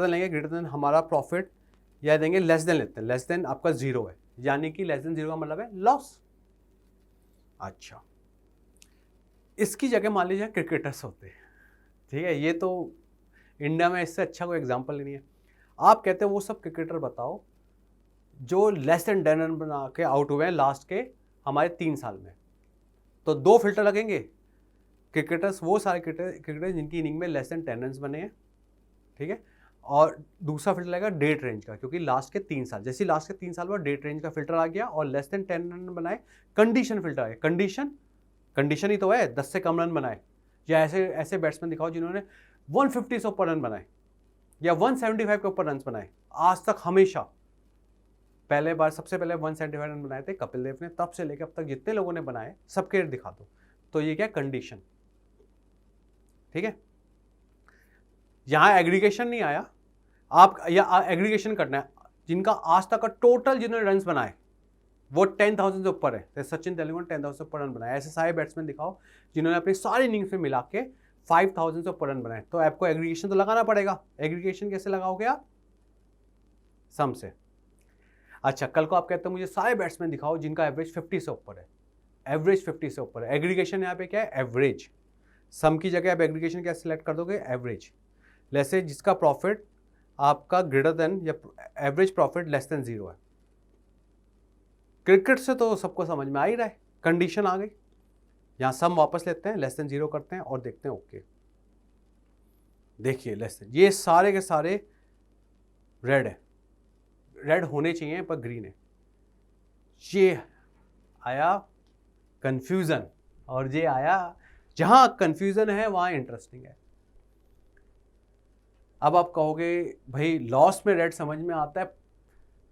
लेंगे, ग्रेटर देन हमारा प्रॉफिट, या देंगे लेस देन लेते हैं, लेस देन आपका जीरो है, यानी कि लेस देन जीरो का मतलब है लॉस। अच्छा, इसकी जगह मान लीजिए क्रिकेटर्स होते हैं, ठीक है, ये तो इंडिया में इससे अच्छा कोई एग्जांपल नहीं है। आप कहते हैं वो सब क्रिकेटर बताओ जो लेस देन 10 रन बना के आउट हुए हैं लास्ट के हमारे 3 साल में, तो 2 फिल्टर लगेंगे। क्रिकेटर्स, वो सारे क्रिकेटर्स जिनकी इनिंग में लेस देन 10 रन बने हैं, ठीक है, और दूसरा फिल्टर लगेगा डेट रेंज का, क्योंकि लास्ट के 3 साल, जैसे लास्ट के 3 साल बाद डेट रेंज का फिल्टर आ गया और लेस देन 10 रन बनाए, कंडीशन फिल्टर आ गया। कंडीशन ही तो है 10 से कम रन बनाए, या ऐसे बैट्समैन दिखाओ जिन्होंने 150 से ऊपर रन बनाए या 175 के ऊपर रन बनाए आज तक। हमेशा सबसे पहले 175 रन बनाए थे कपिल देव ने, तब से लेकर अब तक जितने लोगों ने बनाए सबके दिखा दो। तो ये क्या कंडीशन, ठीक है। यहां एग्रीगेशन नहीं आया, आप या एग्रीगेशन करना है जिनका आज तक का टोटल जिन्होंने रन बनाए वो 10,000 से ऊपर है। तो सचिन तेंदुलकर 10,000 से ऊपर रन बनाए, ऐसे सारे बैट्समैन दिखाओ जिन्होंने अपनी सारी इनिंग्स में मिला के 5,000 से ऊपर रन बनाए। तो आपको एग्रीगेशन तो लगाना पड़ेगा। एग्रीगेशन कैसे लगाओगे आप? सम से। अच्छा, कल को आप कहते हो मुझे सारे बैट्समैन दिखाओ जिनका एवरेज 50 से ऊपर है, एवरेज 50 से ऊपर है। एग्रीगेशन यहाँ पे क्या है? एवरेज। सम की जगह आप एग्रीगेशन क्या सिलेक्ट कर दोगे? एवरेज। जैसे जिसका प्रॉफिट आपका ग्रेटर देन या एवरेज प्रॉफिट लेस देन 0 है। क्रिकेट से तो सबको समझ में आ ही रहा है, कंडीशन आ गई। यहां सम वापस लेते हैं, लेस देन 0 करते हैं और देखते हैं ओके। देखिए लेस देन, ये सारे के सारे रेड है, रेड होने चाहिए पर ग्रीन है। ये आया कंफ्यूजन, और ये आया, जहां कंफ्यूजन है वहां इंटरेस्टिंग है। अब आप कहोगे भाई लॉस में रेड समझ में आता है,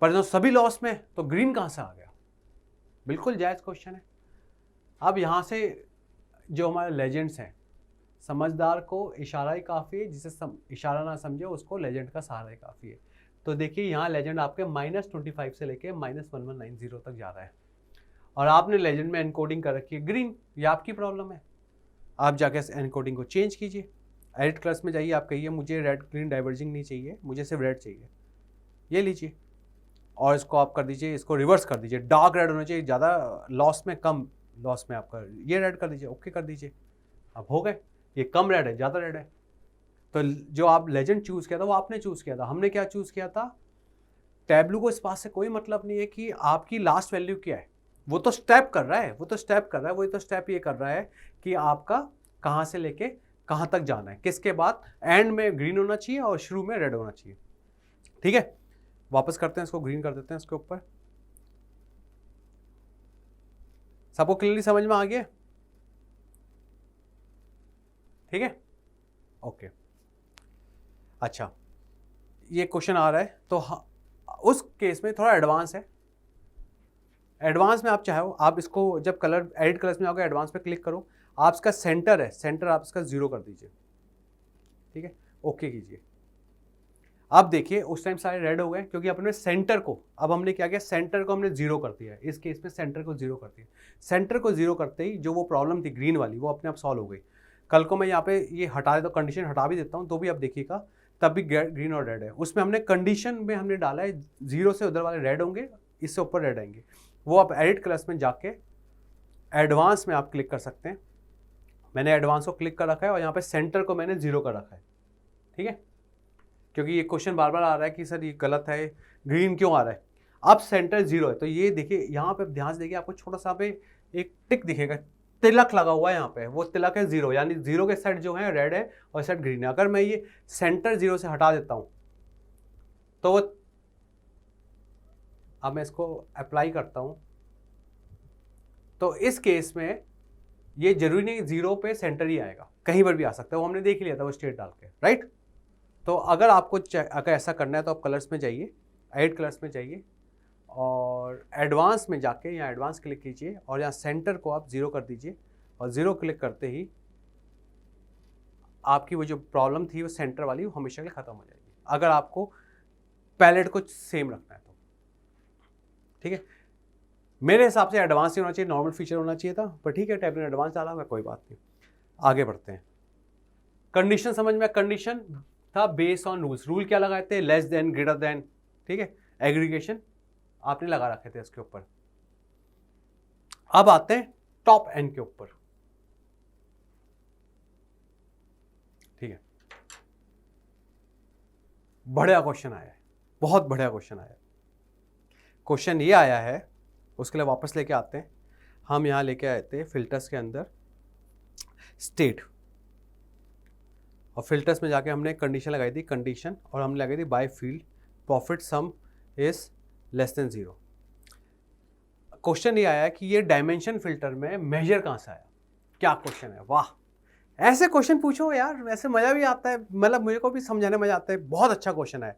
पर जो सभी लॉस में तो ग्रीन कहां से आ गया? बिल्कुल जायज क्वेश्चन है। अब यहां से जो हमारे लेजेंड्स हैं, समझदार को इशारा ही काफ़ी है, जिसे इशारा ना समझे उसको लेजेंड का सहारा ही काफ़ी है। तो देखिए यहाँ लेजेंड आपके -25 से लेके -1190 तक जा रहा है, और आपने लेजेंड में एनकोडिंग कर रखी है ग्रीन। ये आपकी प्रॉब्लम है, आप जाके एनकोडिंग को चेंज कीजिए। एडिट कलर्स में जाइए, आप कहिए मुझे रेड ग्रीन डाइवर्जिंग नहीं चाहिए, मुझे सिर्फ रेड चाहिए, ये लीजिए, और इसको आप कर दीजिए, इसको रिवर्स कर दीजिए, डार्क रेड होना चाहिए, ज़्यादा लॉस में, कम लॉस में आपका ये रेड कर दीजिए, ओके कर दीजिए। अब हो गए, ये कम रेड है, ज़्यादा रेड है। तो जो आप लेजेंड चूज़ किया था वो आपने चूज़ किया था, हमने क्या चूज़ किया था? टैब्लू को इस बात से कोई मतलब नहीं है कि आपकी लास्ट वैल्यू क्या है, वो तो स्टेप कर रहा है, वो तो स्टेप ये कर रहा है कि आपका कहाँ से लेके कहाँ तक जाना है, किसके बाद एंड में ग्रीन होना चाहिए और शुरू में रेड होना चाहिए। ठीक है, वापस करते हैं इसको, ग्रीन कर देते हैं इसके ऊपर। सबको क्लियरली समझ में आ गया? ठीक है, ओके। अच्छा, ये क्वेश्चन आ रहा है तो उस केस में थोड़ा एडवांस है। एडवांस में आप चाहो, आप इसको जब कलर एडिट कलर्स में आओगे, एडवांस पे क्लिक करो, आप इसका सेंटर है, सेंटर आप इसका 0 कर दीजिए। ठीक है, ओके कीजिए। आप देखिए उस टाइम सारे रेड हो गए क्योंकि अपने सेंटर को, अब हमने क्या किया, सेंटर को हमने 0 कर दिया है। इस केस में सेंटर को 0 कर दिया। सेंटर को 0 करते ही जो वो प्रॉब्लम थी ग्रीन वाली, वो अपने आप सॉल्व हो गई। कल को मैं यहाँ पे ये हटा देता हूँ, कंडीशन हटा भी देता हूँ, तो भी आप देखिएगा तब भी ग्रीन और रेड है। उसमें हमने कंडीशन में हमने डाला है 0 से उधर वाले रेड होंगे, इससे ऊपर रेड आएंगे। वो आप एडिट कलर्स में जाके एडवांस में आप क्लिक कर सकते हैं। मैंने एडवांस को क्लिक कर रखा है और यहाँ पे सेंटर को मैंने 0 कर रखा है। ठीक है, क्योंकि ये क्वेश्चन बार बार आ रहा है कि सर ये गलत है, ग्रीन क्यों आ रहा है। अब सेंटर 0 है तो ये देखिए यहाँ पे ध्यान से देखिए, आपको छोटा सा पे एक टिक दिखेगा, तिलक लगा हुआ है यहाँ पे, वो तिलक है 0, यानी 0 के साइड जो है रेड है और साइड ग्रीन है। अगर मैं ये सेंटर 0 से हटा देता हूँ तो वो, अब मैं इसको अप्लाई करता हूँ तो इस केस में ये जरूरी नहीं 0 पे सेंटर ही आएगा, कहीं पर भी आ सकता है। वो हमने देख लिया था वो स्टेट डाल के, राइट। तो अगर आपको अगर ऐसा करना है तो आप कलर्स में जाइए, एड कलर्स में जाइए और एडवांस में जाके यहाँ एडवांस क्लिक कीजिए और यहाँ सेंटर को आप 0 कर दीजिए और 0 क्लिक करते ही आपकी वो जो प्रॉब्लम थी वो सेंटर वाली वो हमेशा के लिए ख़त्म हो जाएगी, अगर आपको पैलेट को सेम रखना है तो। ठीक है, मेरे हिसाब से एडवांस ही होना चाहिए, नॉर्मल फीचर होना चाहिए था, पर ठीक है, टैब ने एडवांस डाला हुआ, कोई बात नहीं। आगे बढ़ते हैं। कंडीशन समझ में, कंडीशन था बेस ऑन रूल्स। रूल क्या लगाए थे, लेस देन, ग्रेटर देन। ठीक है, एग्रीगेशन आपने लगा रखे थे इसके ऊपर। अब आते हैं टॉप एन के ऊपर। ठीक है, बढ़िया क्वेश्चन आया है, बहुत बढ़िया क्वेश्चन आया है। क्वेश्चन ये आया है, उसके लिए वापस लेके आते हैं। हम यहाँ लेके आए थे फिल्टर्स के अंदर स्टेट, और फिल्टर्स में जाके हमने कंडीशन लगाई थी, कंडीशन, और हमने लगाई थी by field profit sum is less than 0। Question ये आया कि ये डायमेंशन फिल्टर में मेजर कहाँ से आया। क्या क्वेश्चन है, वाह! ऐसे क्वेश्चन पूछो यार, ऐसे मज़ा भी आता है, मतलब मुझे को भी समझाने मज़ा आता है। बहुत अच्छा क्वेश्चन है।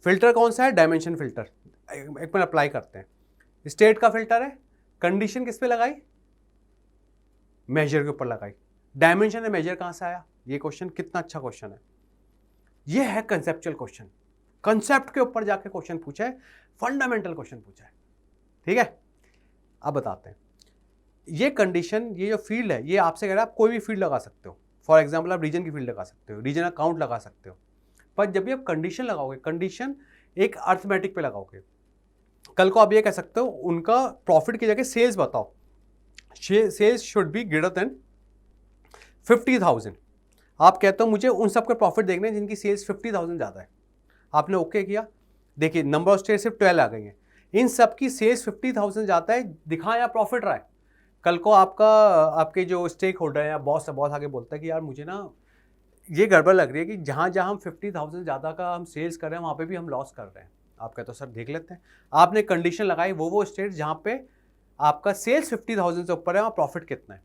फिल्टर कौन सा है, डायमेंशन फिल्टर। एक मिनट अप्लाई करते हैं। स्टेट का फिल्टर है, कंडीशन किस पे लगाई, मेजर के ऊपर लगाई। डायमेंशन है, मेजर कहाँ से आया। ये क्वेश्चन कितना अच्छा क्वेश्चन है। ये है कंसेप्चुअल क्वेश्चन, कंसेप्ट के ऊपर जाके क्वेश्चन पूछा है, फंडामेंटल क्वेश्चन पूछा है। ठीक है, अब बताते हैं। ये कंडीशन, ये जो फील्ड है, ये आपसे कह रहा है आप कोई भी फील्ड लगा सकते हो। फॉर एग्जाम्पल आप रीजन की फील्ड लगा सकते हो, रीजन अकाउंट लगा सकते हो। पर जब भी आप कंडीशन लगाओगे, कंडीशन एक अर्थमेटिक पे लगाओगे। कल को आप ये कह सकते हो उनका प्रॉफिट की जगह सेल्स बताओ, sales should be greater than 50,000। आप कहते हो मुझे उन सब के प्रॉफिट देखने हैं जिनकी सेल्स 50,000 ज़्यादा है। आपने ओके किया, देखिए नंबर ऑफ स्टेट सिर्फ 12 आ गई हैं, इन सब की सेल्स 50,000 जाता है, दिखा या प्रॉफिट रहा है। कल को आपके जो स्टेक होल्डर है या बॉस है, बॉस आगे बोलता है कि यार मुझे ना ये गड़बड़ लग रही है कि जहाँ जहाँ हम 50,000 ज़्यादा का हम सेल्स कर रहे हैं वहाँ पे भी हम लॉस कर रहे हैं। आप कहते हो सर देख लेते हैं। आपने कंडीशन लगाई वो स्टेट जहाँ पे आपका सेल्स 50,000 से ऊपर है, वहाँ प्रॉफिट कितना है।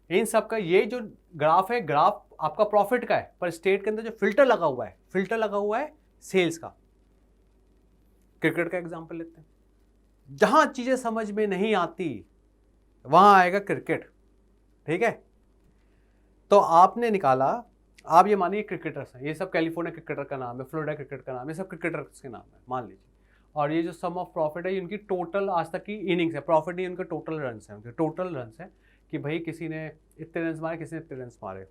इन सब का ये जो ग्राफ है, ग्राफ आपका प्रॉफिट का है, पर स्टेट के अंदर जो फिल्टर लगा हुआ है, फिल्टर लगा हुआ है सेल्स का। क्रिकेट का एग्जांपल लेते हैं, जहां चीजें समझ में नहीं आती वहां आएगा क्रिकेट। ठीक है, तो आपने निकाला, आप ये मानिए क्रिकेटर्स हैं, ये सब कैलिफोर्निया क्रिकेटर का नाम है, फ्लोरिडा क्रिकेट का नाम है, सब क्रिकेटर्स के नाम है मान लीजिए। और ये जो सम ऑफ प्रॉफिट है, इनकी टोटल आज तक की इनिंग्स है, प्रॉफिट नहीं उनके टोटल रन्स है, उनके टोटल रन्स है कि भाई किसी ने इतने रन मारे, किसी ने इतने रन मारे,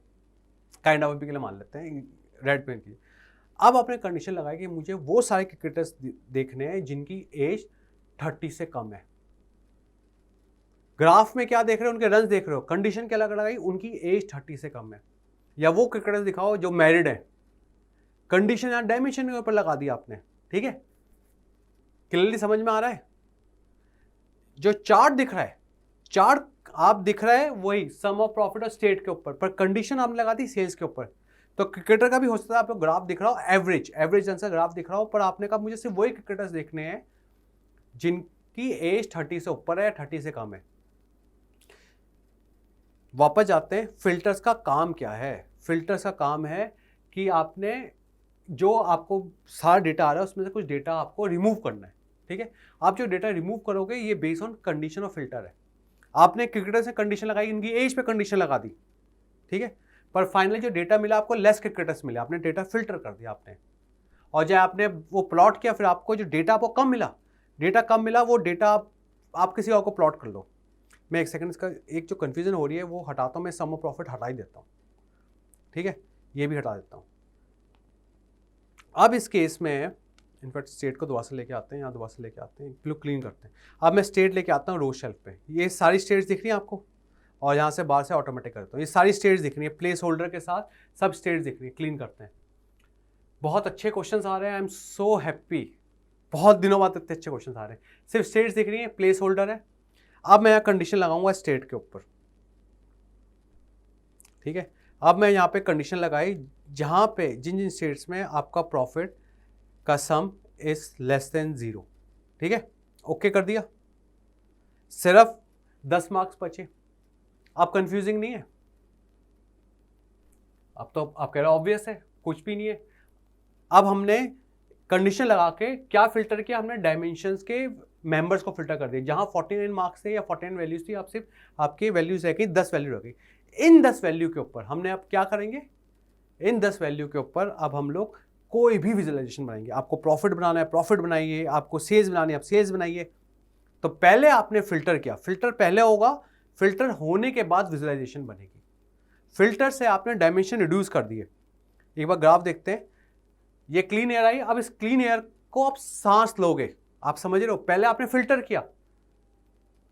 काइंड ऑफ के लिए मान लेते हैं रेड पेन की। अब आपने कंडीशन लगाई कि मुझे वो सारे क्रिकेटर्स देखने हैं जिनकी एज 30 से कम है। ग्राफ में क्या देख रहे हो, उनके रन देख रहे हो, कंडीशन क्या लगाई, उनकी एज 30 से कम है। या वो क्रिकेटर्स दिखाओ जो मैरिड है, कंडीशन यहाँ डायमेंशन के ऊपर लगा दिया आपने। ठीक है, क्लियरली समझ में आ रहा है। जो चार्ट दिख रहा है, चार्ट आप दिख रहा है वही सम ऑफ प्रॉफिट और स्टेट के ऊपर, पर कंडीशन आपने लगा दी सेल्स के ऊपर। तो क्रिकेटर का भी हो सकता है आपको ग्राफ दिख रहा हो, एवरेज जन से ग्राफ दिख रहा हो, पर आपने कहा मुझे सिर्फ वही क्रिकेटर्स देखने हैं जिनकी एज 30 से ऊपर है, 30 से कम है। वापस जाते हैं, फिल्टर्स का काम क्या है? फिल्टर्स का काम है कि आपने जो आपको सारा डेटा आ रहा है उसमें से कुछ डेटा आपको रिमूव करना है, ठीक है। आप जो डेटा रिमूव करोगे ये based on condition of filter है। आपने क्रिकेटर से कंडीशन लगाई, इनकी एज पे कंडीशन लगा दी, ठीक है, पर फाइनली जो डेटा मिला आपको लेस क्रिकेटर्स मिले, आपने डेटा फिल्टर कर दिया आपने, और जब आपने वो प्लॉट किया फिर आपको जो डेटा आपको कम मिला वो डेटा आप किसी और को प्लॉट कर लो। मैं एक सेकंड, इसका एक जो कन्फ्यूजन हो रही है वो हटाता हूँ, मैं सम ऑफ प्रॉफिट हटा ही देता हूँ, ठीक है, ये भी हटा देता हूँ। अब इस केस में इनफैक्ट स्टेट को दोबारा से लेके आते हैं, यहाँ दोबारा से लेके आते हैं, ब्लू क्लीन करते हैं। अब मैं स्टेट लेके आता हूँ रो शेल्फ पे, ये सारी स्टेट्स दिख रही हैं आपको, और यहाँ से बाहर से ऑटोमेटिक करता हूँ, ये सारी स्टेट्स दिख रही है, प्लेस होल्डर के साथ सब स्टेट्स दिख रही है। क्लीन करते हैं। बहुत अच्छे क्वेश्चंस आ रहे हैं, आई एम सो हैप्पी, बहुत दिनों बाद इतने अच्छे क्वेश्चंस आ रहे हैं। सिर्फ स्टेट्स दिख रही हैं, प्लेस होल्डर है। अब मैं यहाँ कंडीशन लगाऊंगा स्टेट के ऊपर, ठीक है। अब मैं यहाँ पे कंडीशन लगाई जहाँ पे जिन स्टेट्स में आपका प्रॉफिट का सम इज लेस देन 0, ठीक है, ओके कर दिया। सिर्फ 10 मार्क्स बचे। अब कंफ्यूजिंग नहीं है, अब तो आप कह रहे हो ऑब्वियस है, कुछ भी नहीं है। अब हमने कंडीशन लगा के क्या फिल्टर किया, हमने डायमेंशंस के मेंबर्स को फिल्टर कर दिया। जहां 49 मार्क्स थे या 49 वैल्यूज थी, आप सिर्फ आपकी वैल्यूज रह गई 10 वैल्यू रह गई। इन 10 वैल्यू के ऊपर हमने अब क्या करेंगे, इन 10 वैल्यू के ऊपर अब हम लोग कोई भी विजुअलाइजेशन बनाएंगे। आपको प्रॉफिट बनाना है प्रॉफिट बनाइए, आपको सेल्स बनानी है आप सेल्स बनाइए। तो पहले आपने फिल्टर किया, फिल्टर पहले होगा, फिल्टर होने के बाद विजुअलाइजेशन बनेगी। फिल्टर से आपने डायमेंशन रिड्यूस कर दिए। एक बार ग्राफ देखते हैं, ये क्लीन एयर आई। अब इस क्लीन एयर को आप सांस लोगे, आप समझ रहे हो, पहले आपने फिल्टर किया,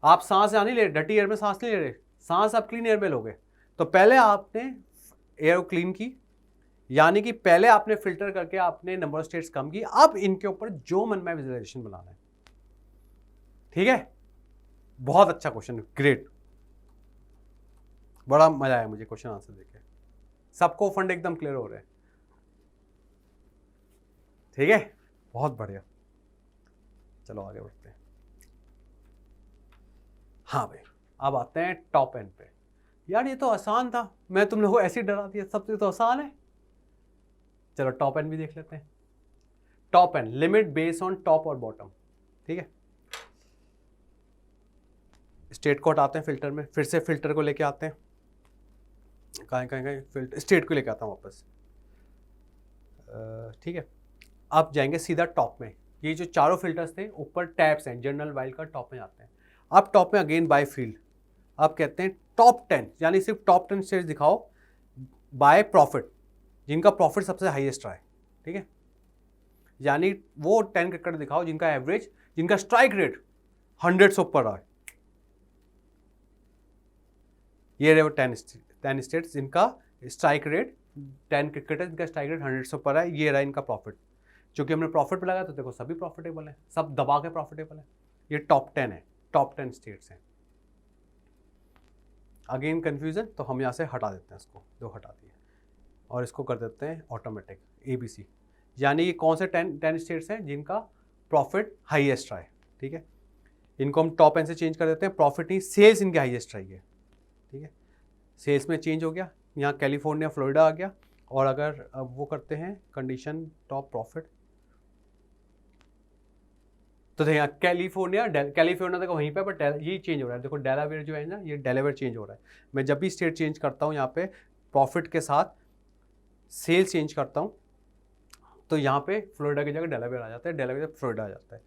आप सांस यहाँ नहीं ले रहे, डर्टी एयर में सांस नहीं ले रहे, सांस आप क्लीन एयर में लोगे। तो पहले आपने एयर को क्लीन की, यानी कि पहले आपने फिल्टर करके आपने नंबर ऑफ स्टेट्स कम की। अब इनके ऊपर जो मन में विजुअलाइजेशन बनाना है, ठीक है। बहुत अच्छा क्वेश्चन, ग्रेट, बड़ा मजा आया मुझे क्वेश्चन आंसर देके। सबको फंड एकदम क्लियर हो रहे हैं, ठीक है, बहुत बढ़िया। चलो आगे बढ़ते हैं। हाँ भाई, अब आते हैं टॉप एंड पे। यार ये तो आसान था, मैं तुम लोगों को ऐसे ही डरा दिया, सबसे तो आसान है। चलो टॉप एंड भी देख लेते हैं। Top and limit base on top और बॉटम, ठीक है। स्टेट को हटाते हैं फिल्टर में, फिर से फिल्टर को लेके आते हैं, कहीं फिल्टर स्टेट को लेके आता हूँ वापस, ठीक है। अब जाएंगे सीधा टॉप में। ये जो चारों फिल्टर्स थे ऊपर टैब्स हैं, जनरल वाइल्ड का टॉप में जाते हैं। अब टॉप में अगेन बाय फील्ड, अब कहते हैं टॉप 10, यानी सिर्फ टॉप 10 शेयर्स दिखाओ बाय प्रॉफिट, जिनका प्रॉफिट सबसे हाईएस्ट रहा है, ठीक है। यानी वो 10 क्रिकेटर दिखाओ जिनका एवरेज, जिनका स्ट्राइक रेट 100 से ऊपर रहा है। ये रहे वो 10 स्टेट्स जिनका स्ट्राइक रेट 10 क्रिकेटर जिनका स्ट्राइक रेट 100 से ऊपर है। ये रहा इनका प्रॉफिट। क्योंकि हमने प्रॉफिट पे लगाया तो देखो सभी प्रॉफिटेबल है, सब दबा के प्रॉफिटेबल है। ये टॉप 10 है, टॉप 10 स्टेट्स हैं। अगेन कंफ्यूजन, तो हम यहाँ से हटा देते हैं इसको, दो हटा दिए, और इसको कर देते हैं ऑटोमेटिक ABC। यानी ये कौन से 10 स्टेट्स हैं जिनका प्रॉफिट हाईएस्ट रहा है, ठीक है। इनको हम टॉप 10 से चेंज कर देते हैं, प्रॉफिट नहीं सेल्स इनके हाईएस्ट रही है, ठीक है। सेल्स में चेंज हो गया, यहाँ कैलिफोर्निया फ्लोरिडा आ गया। और अगर अब वो करते हैं कंडीशन टॉप प्रॉफिट, तो यहाँ कैलिफोर्निया देखो वहीं पे, बट ये चेंज हो रहा है। देखो डेलावेयर जो है ना, ये डेलावेयर चेंज हो रहा है। मैं जब भी स्टेट चेंज करता हूँ यहाँ पे प्रॉफिट के साथ सेल्स चेंज करता हूँ, तो यहाँ पे फ्लोरिडा की जगह डेलावेयर आ जाता है, डेलावेयर फ्लोरिडा आ जाता है।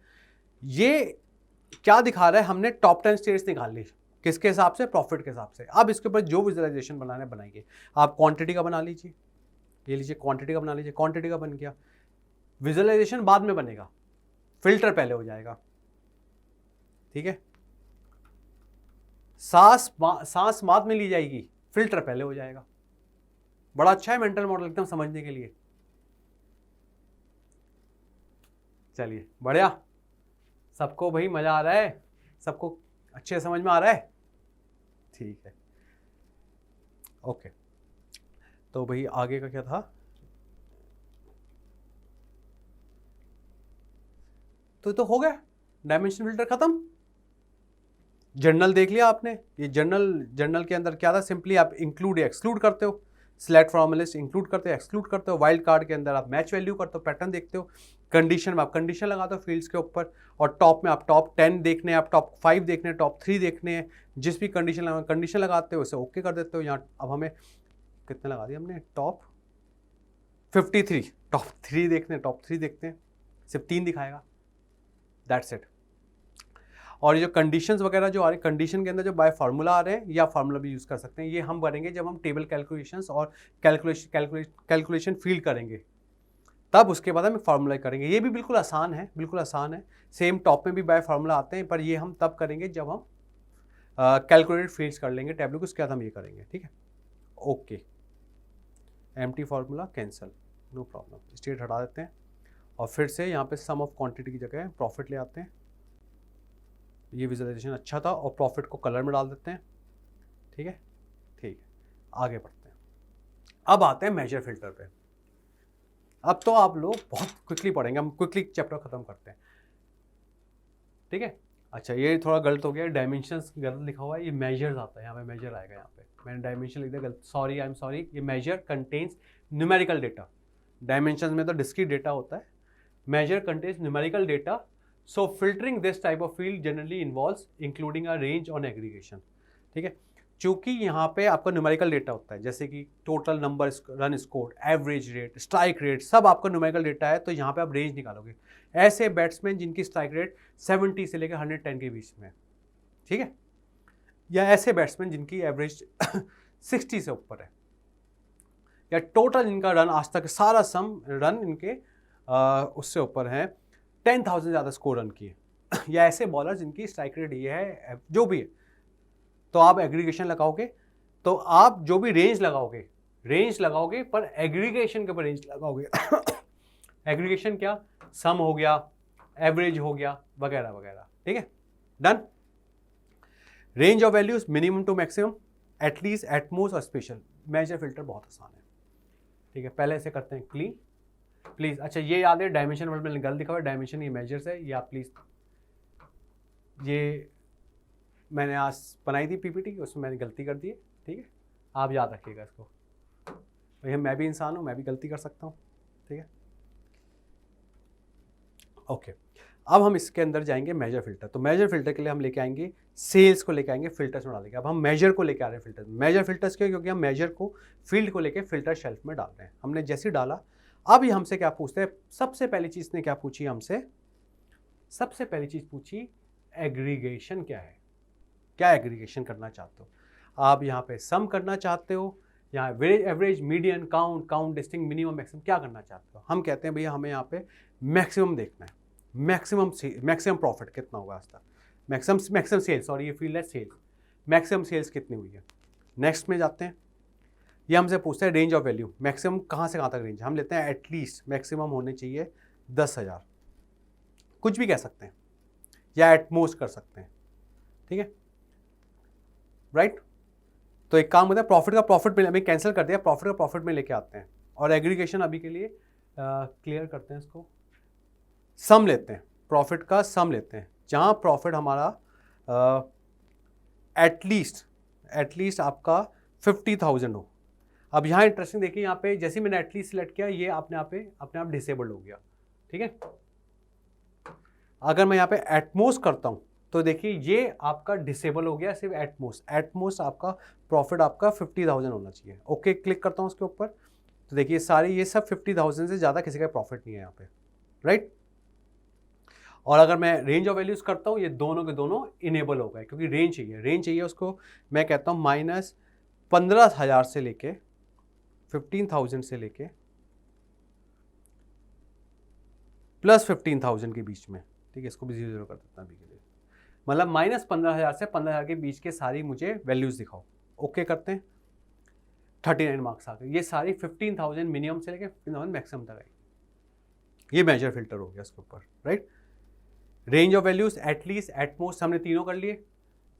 ये क्या दिखा रहा है, हमने टॉप 10 स्टेट्स निकाल ली, किसके हिसाब से, प्रॉफिट के हिसाब से। अब इसके ऊपर जो विजुअलाइजेशन बनाना है बनाइए। आप क्वांटिटी का बना लीजिए, ये लीजिए क्वांटिटी का बना लीजिए, क्वांटिटी का बन गया। विजुअलाइजेशन बाद में बनेगा, फिल्टर पहले हो जाएगा, ठीक है। सांस बाद में ली जाएगी, फिल्टर पहले हो जाएगा। बड़ा अच्छा है मेंटल मॉडल एकदम समझने के लिए। चलिए बढ़िया, सबको भाई मजा आ रहा है, सबको अच्छे समझ में आ रहा है। ठीक है, ओके। तो भाई आगे का क्या था? तो हो गया, डायमेंशन फिल्टर खत्म। जर्नल देख लिया आपने, ये जर्नल के अंदर क्या था, सिंपली आप इंक्लूड या एक्सक्लूड करते हो, सिलेक्ट फ्रॉम लिस्ट इंक्लूड करते हो, एक्सक्लूड करते हो। वाइल्ड कार्ड के अंदर आप मैच वैल्यू करते हो, पैटर्न देखते हो। कंडीशन में आप कंडीशन लगाते हो फील्ड्स के ऊपर, और टॉप में आप टॉप 10 देखने हैं, आप टॉप 5 देखने हैं, टॉप 3 देखने हैं। जिस भी कंडीशन लगाते हो उसे ओके कर देते हो। यहाँ अब हमें कितने लगा दिए हमने, टॉप 53, टॉप 3 देखते हैं, टॉप 3 देखते हैं, सिर्फ 3 दिखाएगा, दैट्स इट। और ये जो कंडीशंस वगैरह जो आ रहे हैं, कंडीशन के अंदर जो बाय फार्मूला आ रहे हैं, या फार्मूला भी यूज़ कर सकते हैं, ये हम करेंगे जब हम टेबल कैलकुलेशंस और कैलकुलेशन फील्ड करेंगे, तब उसके बाद हम फार्मूला करेंगे। ये भी बिल्कुल आसान है, बिल्कुल आसान है। सेम टॉप में भी बाय फार्मूला आते हैं, पर ये हम तब करेंगे जब हम कैलकुलेटेड फील्ड्स कर लेंगे टेबल को, उसके बाद हम ये करेंगे, ठीक है। Okay, empty formula cancel, no problem, state हटा देते हैं, और फिर से यहाँ पे सम ऑफ क्वांटिटी की जगह प्रॉफिट ले आते हैं। ये विजुअलाइजेशन अच्छा था, और प्रॉफिट को कलर में डाल देते हैं, ठीक है, ठीक है। आगे बढ़ते हैं, अब आते हैं मेजर फिल्टर पे। अब तो आप लोग बहुत क्विकली पढ़ेंगे, हम क्विकली चैप्टर खत्म करते हैं, ठीक है। अच्छा, ये थोड़ा गलत हो गया, डायमेंशंस गलत लिखा हुआ है, ये मेजर्स आता है, यहाँ पे मेजर आएगा, यहाँ पे मैंने डायमेंशन लिख दिया गलत, सॉरी, आई एम सॉरी। ये measure contains numerical data, dimensions में तो डिस्क्रीट डेटा होता है, measure contains numerical data. So filtering this type of field generally involves including a range on aggregation, ठीक है। चूंकि यहाँ पे आपका न्यूमेरिकल डेटा होता है, जैसे कि total number run score, average rate, strike rate, सब आपका न्यूमेरिकल डेटा है, तो यहाँ पे आप रेंज निकालोगे। ऐसे बैट्समैन जिनकी स्ट्राइक रेट 70 से लेकर 110 के बीच में, ठीक है, या ऐसे बैट्समैन जिनकी एवरेज 60 से ऊपर है, या टोटल इनका रन आज तक सारा सम रन इनके उससे ऊपर है, 10,000 ज़्यादा स्कोर रन किए, या ऐसे बॉलर जिनकी स्ट्राइक रेट ये है, जो भी है, तो आप एग्रीगेशन लगाओगे। तो आप जो भी रेंज लगाओगे पर एग्रीगेशन के ऊपर रेंज लगाओगे। एग्रीगेशन क्या, सम हो गया, एवरेज हो गया, वगैरह वगैरह, ठीक है, done. Range of values minimum to maximum, at least, at most और स्पेशल। मेजर फिल्टर बहुत आसान है, ठीक है। पहले ऐसे करते हैं, क्लीन प्लीज। अच्छा, ये याद है, डायमेंशन वर्ड में गलत लिखा हुआ है, डायमेंशन ये मेजर्स है, ये आप प्लीज, ये मैंने आज बनाई थी पीपीटी, उसमें मैंने गलती कर दी है, ठीक है, आप याद रखिएगा इसको। भैया मैं भी इंसान हूँ, मैं भी गलती कर सकता हूँ, ठीक है, ओके। अब हम इसके अंदर जाएंगे मेजर फिल्टर। तो मेजर फिल्टर के लिए हम लेके आएंगे सेल्स को, लेके आएंगे फिल्टर्स में डालेंगे। अब हम मेजर को लेके आ रहे हैं फिल्टर। मेजर फिल्टर्स क्यों, क्योंकि हम मेजर को फील्ड को लेके फिल्टर शेल्फ में डाल रहे हैं। हमने जैसे डाला, अब ये हमसे क्या पूछते हैं, सबसे पहली चीज ने क्या पूछी हमसे, सबसे पहली चीज पूछी एग्रीगेशन क्या है, क्या एग्रीगेशन करना चाहते हो आप, यहाँ पे सम करना चाहते हो, यहाँ average, median, count, distinct, minimum, maximum, क्या करना चाहते हो। हम कहते हैं भैया हमें यहाँ पे मैक्सिमम देखना है, मैक्सिमम प्रॉफिट कितना होगा आज तक, मैक्सिमम सेल्स, और ये फील्ड है सेल्स, मैक्सिमम सेल्स कितनी हुई है। नेक्स्ट में जाते हैं, ये हमसे पूछता है रेंज ऑफ वैल्यू, मैक्सिमम कहाँ से कहाँ तक रेंज, हम लेते हैं एटलीस्ट मैक्सिमम होने चाहिए 10,000, कुछ भी कह सकते हैं, या एटमोस्ट कर सकते हैं, ठीक है, राइट। तो एक काम होता है, प्रॉफिट का प्रॉफिट में, अभी कैंसिल कर दिया, प्रॉफिट का प्रॉफिट में लेके आते हैं, और एग्रीगेशन अभी के लिए क्लियर करते हैं इसको, सम लेते हैं, प्रॉफिट का सम लेते हैं, जहाँ प्रॉफिट हमारा एटलीस्ट आपका 50,000 हो। अब यहाँ इंटरेस्टिंग देखिए, यहाँ पे जैसे मैंने एटलीस्ट सिलेक्ट किया, ये अपने आप डिसेबल्ड हो गया, ठीक है। अगर मैं यहाँ पे एटमोस्ट करता हूँ, तो देखिए ये आपका डिसेबल हो गया, सिर्फ एटमोस्ट आपका प्रॉफिट आपका 50,000 होना चाहिए। ओके, क्लिक करता हूँ उसके ऊपर, तो देखिए सारे ये सब 50,000 से ज़्यादा किसी का प्रॉफिट नहीं है यहाँ पे, राइट। और अगर मैं रेंज ऑफ वैल्यूज करता हूँ, ये दोनों के दोनों इनेबल हो गए, क्योंकि रेंज चाहिए उसको, मैं कहता हूँ -15,000 से लेके 15,000 से लेके +15,000 के बीच में, ठीक है, इसको भी 0 कर देता हूँ अभी के लिए, मतलब -15,000 से 15,000 के बीच के सारी मुझे वैल्यूज दिखाओ। ओके करते हैं, 39 मार्क्स आ गए, ये सारी 15,000 मिनिमम से लेके 15,000 मैक्सिमम तक आई। ये मेजर फिल्टर हो गया इसके ऊपर, right. Range of values, at least, at most, हमने तीनों कर लिए,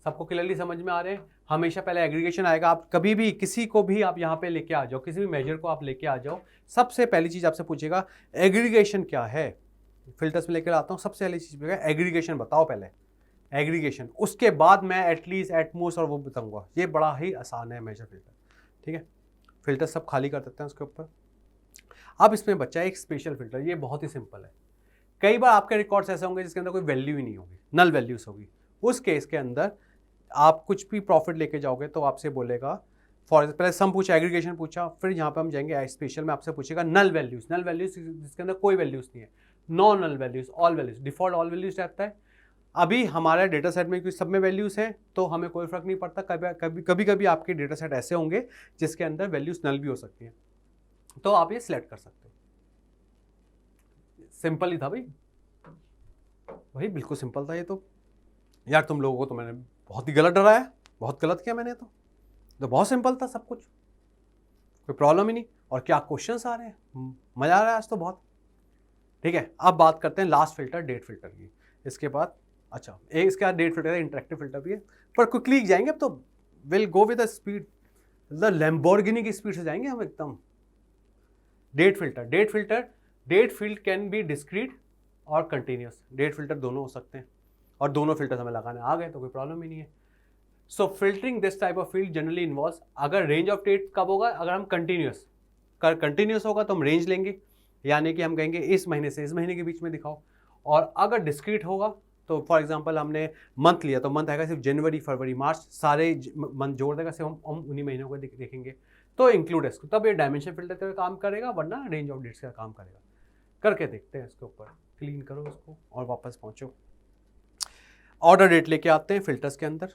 सबको क्लियरली समझ में आ रहे हैं। हमेशा पहले एग्रीगेशन आएगा। आप कभी भी किसी को भी आप यहाँ पे लेके आ जाओ, किसी भी मेजर को आप लेके आ जाओ, सबसे पहली चीज़ आपसे पूछेगा एग्रीगेशन क्या है। फिल्टर्स में लेकर आता हूँ, सबसे पहली चीज़ पूछेगा एग्रीगेशन बताओ पहले, एग्रीगेशन। उसके बाद मैं एटलीस्ट, एटमोस्ट और वो बताऊँगा। ये बड़ा ही आसान है मेजर फिल्टर, ठीक है। फिल्टर सब खाली कर देते हैं उसके ऊपर। अब इसमें बच्चा एक स्पेशल फिल्टर, ये बहुत ही सिंपल है। कई बार आपके रिकॉर्ड्स ऐसे होंगे जिसके अंदर कोई वैल्यू ही नहीं होगी, नल वैल्यूज होगी। उस केस के अंदर आप कुछ भी प्रॉफिट लेके जाओगे तो आपसे बोलेगा, फॉर पहले सम पूछा, एग्रीगेशन पूछा, फिर यहाँ पे हम जाएंगे स्पेशल में, आपसे पूछेगा नल वैल्यूज। नल वैल्यूज जिसके अंदर कोई वैल्यूज नहीं है, non null values, all values. Default all values रहता है। अभी हमारे डेटा सेट में सब में वैल्यूज हैं तो हमें कोई फर्क नहीं पड़ता। कभी कभी आपके डेटा सेट ऐसे होंगे जिसके अंदर वैल्यूज नल भी हो सकती हैं, तो आप ये सिलेक्ट कर सकते हो। सिंपल ही था भाई बिल्कुल सिंपल था ये तो। यार तुम लोगों को तो मैंने बहुत ही गलत डराया, बहुत गलत किया मैंने तो बहुत सिंपल था सब कुछ, कोई प्रॉब्लम ही नहीं। और क्या क्वेश्चंस आ रहे हैं, मजा आ रहा है आज तो बहुत। ठीक है, अब बात करते हैं लास्ट फिल्टर, डेट फिल्टर की। इसके बाद अच्छा, इसके बाद डेट फिल्टर है, इंटरेक्टिव फिल्टर भी है, पर क्विकली जाएंगे अब तो। Will go with the speed, the Lamborghini की स्पीड से जाएंगे हम एकदम। Date filter, date field can be discrete और कंटिन्यूस। डेट फिल्टर दोनों हो सकते हैं, और दोनों फिल्टर्स हमें लगाने आ गए तो कोई प्रॉब्लम ही नहीं है। So filtering this type of field generally involves, अगर रेंज ऑफ डेट कब होगा, अगर हम कंटिन्यूस होगा तो हम रेंज लेंगे, यानी कि हम कहेंगे इस महीने से इस महीने के बीच में दिखाओ। और अगर डिस्क्रीट होगा तो फॉर एग्जांपल हमने मंथ लिया तो मंथ आएगा सिर्फ जनवरी फरवरी मार्च, सारे मंथ जोड़ देगा, सिर्फ हम उन्हीं महीनों को देखेंगे तो इंक्लूड है इसको, तब ये डायमेंशन फिल्टर का काम करेगा, वरना रेंज ऑफ डेट्स का काम करेगा। करके देखते हैं इसके ऊपर, क्लीन करो इसको और वापस पहुंचो। ऑर्डर डेट लेके आते हैं फिल्टर्स के अंदर।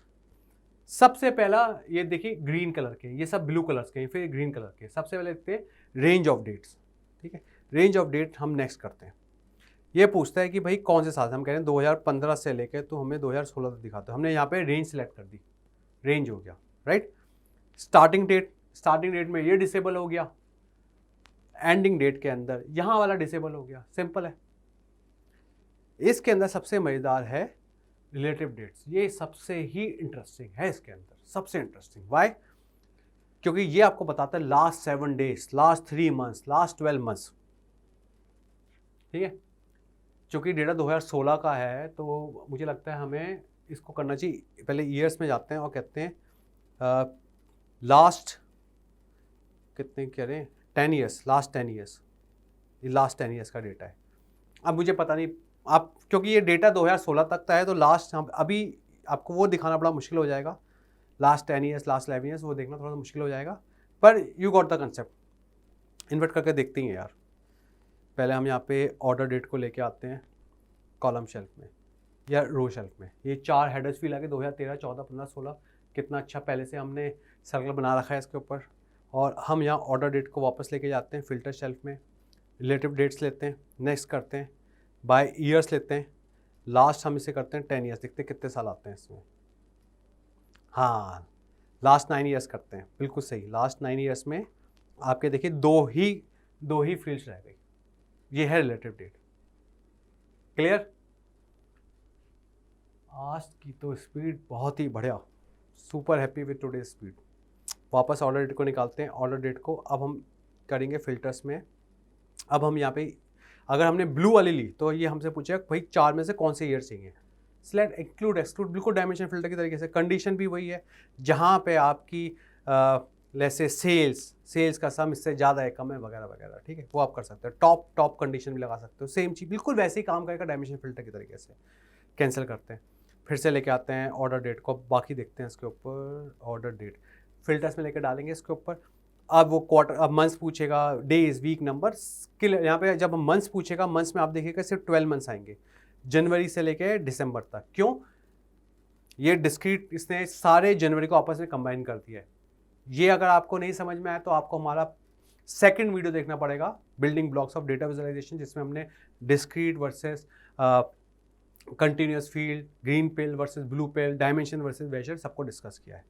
सबसे पहला ये देखिए ग्रीन कलर के, ये सब ब्लू कलर्स के, फिर ग्रीन कलर के। सबसे पहले देखते हैं रेंज ऑफ डेट्स, ठीक है। रेंज ऑफ डेट हम नेक्स्ट करते हैं। ये पूछता है कि भाई कौन से साल से, हम कह रहे हैं 2015 से लेके तो हमें 2016 तक दिखाते हैं। हमने यहाँ पे रेंज सेलेक्ट कर दी, रेंज हो गया, राइट। स्टार्टिंग डेट में ये डिसेबल हो गया, एंडिंग डेट के अंदर यहाँ वाला डिसेबल हो गया, सिंपल है। इसके अंदर सबसे मजेदार है रिलेटिव डेट्स, ये सबसे ही इंटरेस्टिंग है इसके अंदर, सबसे इंटरेस्टिंग। वाई? क्योंकि ये आपको बताता है last 7 days, last 3 months, last 12 months, ठीक है। क्योंकि डेटा 2016 का है तो मुझे लगता है हमें इसको करना चाहिए, पहले ईयर्स में जाते हैं और कहते हैं लास्ट कितने कह रहे हैं, 10 ईयर्स, लास्ट 10 ईयर्स, ये लास्ट 10 ईयर्स का डेटा है। अब मुझे पता नहीं आप, क्योंकि ये डेटा 2016 तक का है तो लास्ट अभी आपको वो दिखाना बड़ा मुश्किल हो जाएगा, लास्ट 10 ईयर्स, लास्ट 11 ईयर्स, वो देखना थोड़ा सा मुश्किल हो जाएगा, पर you got the concept. Invert करके देखते हैं यार। पहले हम यहाँ पे ऑर्डर डेट को लेके आते हैं कॉलम शेल्फ में या रो शेल्फ में। ये 4 हेडर्स भी लगे 2013, 14, 15, 16, कितना अच्छा पहले से हमने सर्कल बना रखा है इसके ऊपर। और हम यहाँ ऑर्डर डेट को वापस लेके जाते हैं फिल्टर शेल्फ में, रिलेटिव डेट्स लेते हैं, नेक्स्ट करते हैं बाय ईयर्स लेते हैं, लास्ट हम इसे करते हैं 10 ईयर्स, देखते हैं कितने साल आते हैं इसमें। हाँ, लास्ट 9 ईयर्स करते हैं, बिल्कुल सही। लास्ट 9 ईयर्स में आपके देखिए दो ही फील्ड्स रह गई, ये है रिलेटिव डेट। क्लियर? आज की तो स्पीड बहुत ही बढ़िया, super happy with today speed. वापस ऑर्डर डेट को निकालते हैं। ऑर्डर डेट को अब हम करेंगे फिल्टर्स में। अब हम यहाँ पे अगर हमने ब्लू वाली ली तो ये हमसे पूछेगा भाई 4 में से कौन से ईयर चाहिए। सिलेक्ट, इंक्लूड, एक्सक्लूड, बिल्कुल डायमेंशन फिल्टर की तरीके से। कंडीशन भी वही है, जहाँ पे आपकी जैसे सेल्स का सम इससे ज़्यादा है, कम है, वगैरह वगैरह, ठीक है, वो आप कर सकते हो। टॉप कंडीशन भी लगा सकते हो, सेम चीज़ बिल्कुल वैसे ही काम करेगा डायमेंशन फिल्टर की तरीके से। कैंसिल करते हैं, फिर से लेके आते हैं ऑर्डर डेट को, बाकी देखते हैं इसके ऊपर। ऑर्डर डेट फिल्टर्स में लेकर डालेंगे इसके ऊपर। अब वो क्वार्टर, अब मंथ्स पूछेगा, डेज, वीक, नंबर, स्किल। यहाँ पे जब मंथ्स पूछेगा, मंथ्स में आप देखिएगा सिर्फ 12 मंथ्स आएंगे, जनवरी से लेके दिसंबर तक। क्यों? ये डिस्क्रीट, इसने सारे जनवरी को आपस में कंबाइन कर दिया है। ये अगर आपको नहीं समझ में आया तो आपको हमारा सेकंड वीडियो देखना पड़ेगा, building blocks of data visualisation, जिसमें हमने discrete versus continuous field, green pill versus blue pill, dimension versus measure, सबको डिस्कस किया है।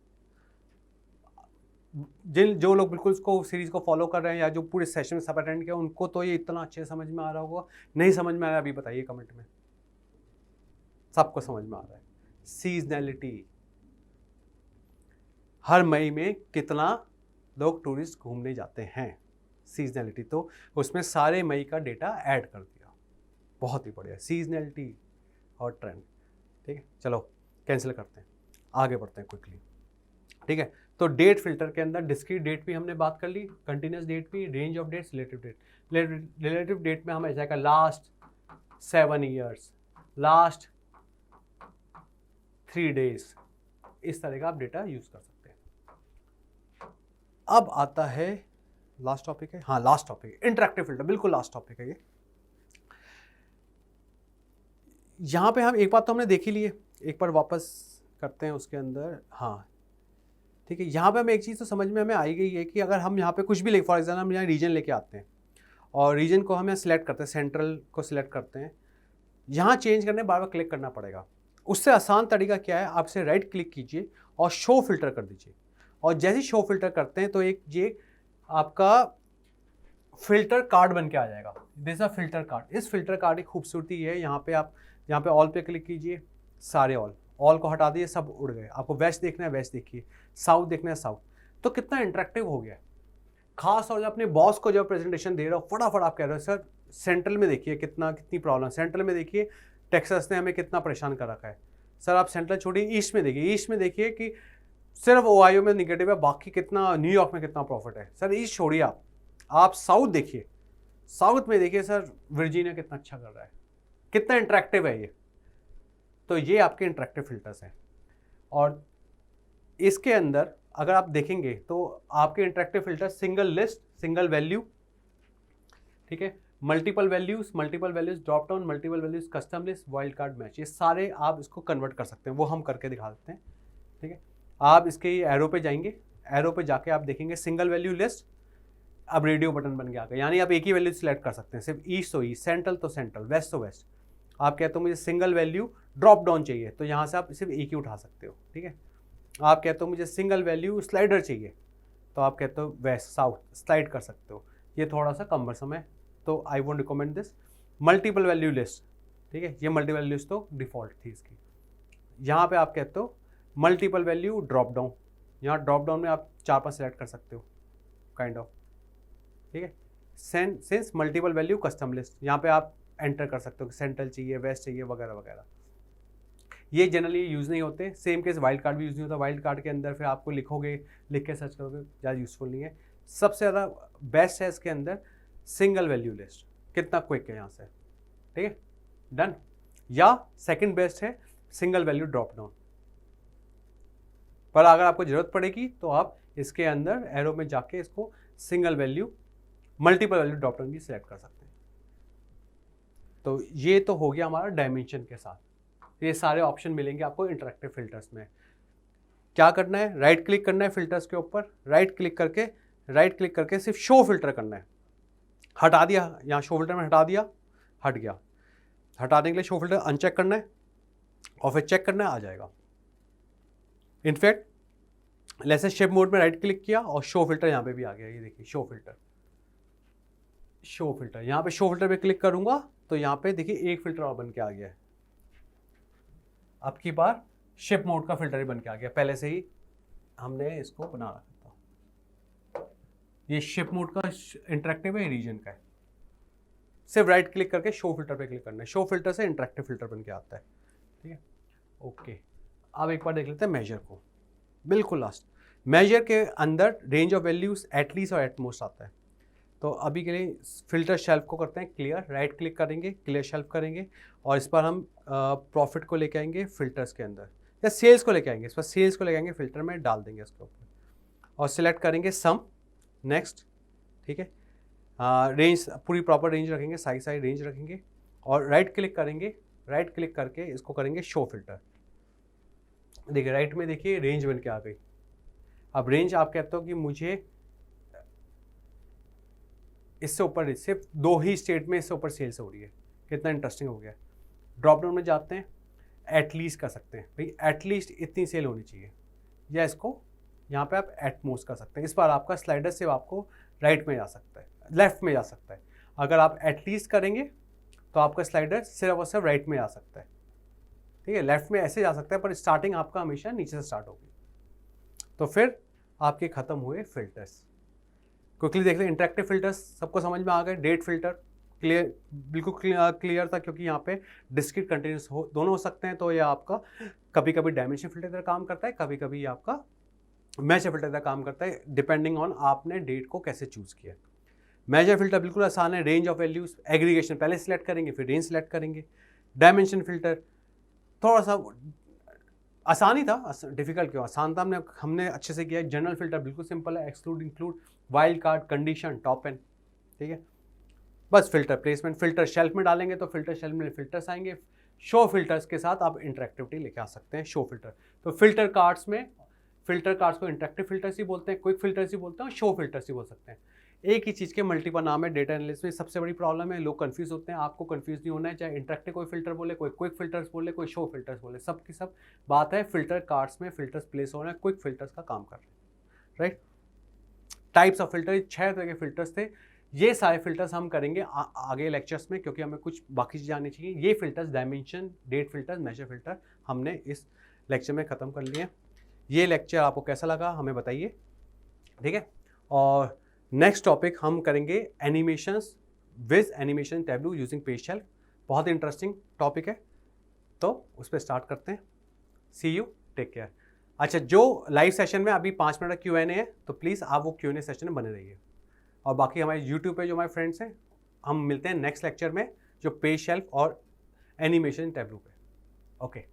जो लोग बिल्कुल इसको सीरीज को फॉलो कर रहे हैं या जो पूरे सेशन में सब अटेंड किया, उनको तो ये इतना अच्छे समझ में आ रहा होगा। नहीं समझ में आ रहा है अभी बताइए कमेंट में, सबको समझ में आ रहा है। सीजनैलिटी, हर मई में कितना लोग टूरिस्ट घूमने जाते हैं, सीजनलिटी, तो उसमें सारे मई का डेटा ऐड कर दिया। बहुत ही बढ़िया, सीजनलिटी और ट्रेंड। ठीक है, चलो कैंसिल करते हैं, आगे बढ़ते हैं क्विकली। ठीक है, तो डेट फिल्टर के अंदर डिस्क्रीट डेट भी हमने बात कर ली, कंटिन्यूस डेट भी, range of dates, relative date. Relative date में हम ऐसा का लास्ट 7 ईयर्स, लास्ट 3 डेज, इस तरह का आप डेटा यूज कर सकते हैं। अब आता है लास्ट टॉपिक है, हाँ लास्ट टॉपिक, इंटरैक्टिव फिल्टर, बिल्कुल लास्ट टॉपिक है ये। यहां पे हम एक बात तो हमने देख ही ली है, एक बार वापस करते हैं उसके अंदर। हाँ ठीक है, यहाँ पे हमें एक चीज़ तो समझ में हमें आई गई है कि अगर हम यहाँ पे कुछ भी ले, फॉर एग्जाम्पल हम यहाँ रीजन लेके आते हैं और रीजन को हम यहाँ सिलेक्ट करते हैं, सेंट्रल को सिलेक्ट करते हैं, यहाँ चेंज करने बार बार क्लिक करना पड़ेगा। उससे आसान तरीका क्या है, आपसे राइट क्लिक कीजिए और शो फिल्टर कर दीजिए, और जैसे ही शो फिल्टर करते हैं तो एक ये आपका फिल्टर कार्ड बन के आ जाएगा। This a filter card. इस फिल्टर कार्ड की खूबसूरती है, यहाँ पे आप यहाँ पे ऑल पे क्लिक कीजिए, सारे ऑल को हटा दिए, सब उड़ गए। आपको वेस्ट देखना है वेस्ट देखिए, साउथ देखना है साउथ। तो कितना इंटरेक्टिव हो गया। खास और जब अपने बॉस को जब प्रेजेंटेशन दे रहे हो, फटाफट आप कह रहे हो सर सेंट्रल में देखिए कितनी प्रॉब्लम, सेंट्रल में देखिए टेक्सास ने हमें कितना परेशान कर रखा है। सर आप सेंट्रल छोड़िए, ईस्ट में देखिए, ईस्ट में देखिए कि सिर्फ ओहायो में निगेटिव है, बाकी कितना न्यूयॉर्क में कितना प्रॉफिट है। सर ईस्ट छोड़िए, आप साउथ देखिए, साउथ में देखिए सर वर्जीनिया कितना अच्छा कर रहा है। कितना इंटरेक्टिव है ये। तो ये आपके इंटरेक्टिव फिल्टर्स हैं। और इसके अंदर अगर आप देखेंगे तो आपके interactive filter single list, single value, ठीक है, multiple values, drop down, multiple values, custom list, wild card match, ये सारे आप इसको कन्वर्ट कर सकते हैं। वो हम करके दिखा देते हैं। ठीक है, आप इसके एरो पे जाएंगे, एरो पे जाके आप देखेंगे सिंगल वैल्यू लिस्ट, अब रेडियो बटन बन के आ गया, यानी आप एक ही वैल्यू सिलेक्ट कर सकते हैं। सिर्फ ईस्ट तो ईस्ट, सेंट्रल तो सेंट्रल, वेस्ट तो वेस्ट। आप कहते हो मुझे सिंगल वैल्यू ड्रॉप डाउन चाहिए, तो यहाँ से आप सिर्फ एक ही उठा सकते हो। ठीक है, आप कहते हो मुझे सिंगल वैल्यू स्लाइडर चाहिए, तो आप कहते हो वेस्ट साउथ स्लाइड कर सकते हो। ये थोड़ा सा कम्बरसम है, तो I won't recommend this. Multiple value list, ठीक है, ये मल्टीपल वैल्यू लिस्ट तो डिफॉल्ट थी इसकी। यहाँ पे आप कहते हो मल्टीपल वैल्यू ड्रॉप डाउन, यहाँ ड्रॉप डाउन में आप 4-5 सेलेक्ट कर सकते हो काइंड ऑफ। ठीक है, since multiple value custom list, यहाँ पे आप एंटर कर सकते हो कि सेंट्रल चाहिए, वेस्ट चाहिए, वगैरह वगैरह। ये जनरली यूज़ नहीं होते। सेम केस वाइल्ड कार्ड भी यूज़ नहीं होता। वाइल्ड कार्ड के अंदर फिर आपको लिखोगे, लिख के सर्च करोगे, ज़्यादा यूज़फुल नहीं है। सबसे ज़्यादा बेस्ट है इसके अंदर सिंगल वैल्यू लिस्ट, कितना क्विक है यहाँ से। ठीक है, डन। या सेकंड बेस्ट है सिंगल वैल्यू ड्रॉप डाउन, पर अगर आपको ज़रूरत पड़ेगी तो आप इसके अंदर एरो में जाके इसको single value, multiple value drop down भी सिलेक्ट कर सकते हैं। तो ये तो हो गया हमारा डायमेंशन के साथ। ये सारे ऑप्शन मिलेंगे आपको इंटरैक्टिव फिल्टर्स में। क्या करना है, राइट क्लिक करना है फिल्टर्स के ऊपर, राइट क्लिक करके सिर्फ शो फिल्टर करना है। हटा दिया, यहाँ शो फिल्टर में हटा दिया, हट गया। हटाने के लिए शो फिल्टर अनचेक करना है और फिर चेक करना है, आ जाएगा। इनफैक्ट जैसे शिप मोड में राइट क्लिक किया और शो फिल्टर यहाँ पे भी आ गया। ये देखिए शो फिल्टर, यहाँ पे शो फिल्टर पे क्लिक करूंगा तो यहाँ पे देखिए एक फिल्टर और बन के आ गया है। अब की बार शिप मोड का फिल्टर ही बन के आ गया, पहले से ही हमने इसको बना रखा था। ये शिप मोड का इंटरेक्टिव है, रीजन का है। सिर्फ राइट क्लिक करके शो फिल्टर पे क्लिक करना है, शो फिल्टर से इंटरेक्टिव फिल्टर बन के आता है। ठीक है, ओके। अब एक बार देख लेते हैं मेजर को, बिल्कुल लास्ट। मेजर के अंदर रेंज ऑफ वैल्यूज एटलीस्ट और एटमोस्ट आता है। तो अभी के लिए फिल्टर शेल्फ को करते हैं क्लियर, राइट क्लिक करेंगे, क्लियर शेल्फ करेंगे, और इस पर हम प्रॉफिट को लेके आएंगे फिल्टर्स के अंदर, या सेल्स को लेके आएंगे, इस पर सेल्स को लेके आएंगे, फिल्टर में डाल देंगे इसके ऊपर और सिलेक्ट करेंगे सम, नेक्स्ट। ठीक है, रेंज पूरी प्रॉपर रेंज रखेंगे, साइड रेंज रखेंगे और राइट क्लिक करेंगे, राइट क्लिक करके इसको करेंगे शो फिल्टर। देखिए राइट में देखिए रेंज बन के आ गई। अब रेंज आप कहते हो कि मुझे इससे ऊपर, सिर्फ 2 ही स्टेट में इससे ऊपर सेल्स हो रही है। कितना इंटरेस्टिंग हो गया। ड्रॉप डाउन में जाते हैं, एटलीस्ट कर सकते हैं, भाई एटलीस्ट इतनी सेल होनी चाहिए, या इसको यहाँ पे आप एटमोस्ट कर सकते हैं। इस बार आपका स्लाइडर से आपको राइट में जा सकता है, लेफ्ट में जा सकता है। अगर आप एटलीस्ट करेंगे तो आपका स्लाइडर सिर्फ और सिर्फ राइट में जा सकता है। ठीक है, लेफ्ट में ऐसे जा सकता है, पर स्टार्टिंग आपका हमेशा नीचे से स्टार्ट होगी। तो फिर आपके ख़त्म हुए फिल्टर्स। क्विकली देख लें, इंटरेक्टिव फिल्टर्स सबको समझ में आ गए। डेट फिल्टर क्लियर, बिल्कुल क्लियर था, क्योंकि यहाँ पे डिस्क्रीट कंटिन्यूस दोनों हो सकते हैं। तो ये आपका कभी कभी डायमेंशन फिल्टर की तरह काम करता है, कभी कभी आपका मेजर फिल्टर की तरह काम करता है, डिपेंडिंग ऑन आपने डेट को कैसे चूज़ किया। मेजर फिल्टर बिल्कुल आसान है, रेंज ऑफ वैल्यूज, एग्रीगेशन पहले सिलेक्ट करेंगे फिर रेंज सिलेक्ट करेंगे। डायमेंशन फिल्टर थोड़ा सा आसान ही था, डिफिकल्ट क्यों, आसान था, हमने अच्छे से किया। जनरल फिल्टर बिल्कुल सिंपल है, exclude, include, wild card, condition, top N, ठीक है। बस फिल्टर प्लेसमेंट, फिल्टर शेल्फ में डालेंगे तो फिल्टर शेल्फ में फिल्टर्स आएंगे। शो फिल्टर्स के साथ आप इंटरेक्टिविटी लेके आ सकते हैं, शो फिल्टर। तो फिल्टर कार्ड्स में, फिल्टर कार्ड्स को इंटरेक्टिव फिल्टर्स ही बोलते हैं, क्विक फिल्टर्स ही बोलते हैं, शो फिल्टर्स ही बोल सकते हैं। एक ही चीज़ के मल्टीपल नाम है। डेटा एनालिसिस में सबसे बड़ी प्रॉब्लम है, लोग कंफ्यूज होते हैं। आपको कंफ्यूज नहीं होना है, चाहे इंटरेक्टिव कोई फिल्टर बोले, कोई क्विक फिल्टर्स बोले, कोई शो फिल्टर्स बोले, सब की सब बात है फिल्टर कार्ड्स में फिल्टर्स प्लेस हो रहे हैं, क्विक फिल्टर्स का काम कर रहे हैं, राइट। टाइप्स ऑफ फिल्टर, 6 तरह के फिल्टर्स थे। ये सारे फिल्टर्स हम करेंगे आगे लेक्चर्स में, क्योंकि हमें कुछ बाकी चीज़ें आनी चाहिए। ये filters, dimension, date filter, measure filter, हमने इस लेक्चर में ख़त्म कर लिए। ये लेक्चर आपको कैसा लगा हमें बताइए, ठीक है। और नेक्स्ट टॉपिक हम करेंगे animations with animation tableau using page shelf. बहुत इंटरेस्टिंग टॉपिक है, तो उस पर स्टार्ट करते हैं। सी यू, टेक केयर। अच्छा, जो लाइव सेशन में अभी 5 मिनट का Q&A है, तो प्लीज़ आप वो Q&A सेशन में बने रहिए। और बाकी हमारे यूट्यूब पे जो हमारे फ्रेंड्स हैं, हम मिलते हैं नेक्स्ट लेक्चर में, जो पेज शेल्फ और एनिमेशन टैब्लू पे। ओके।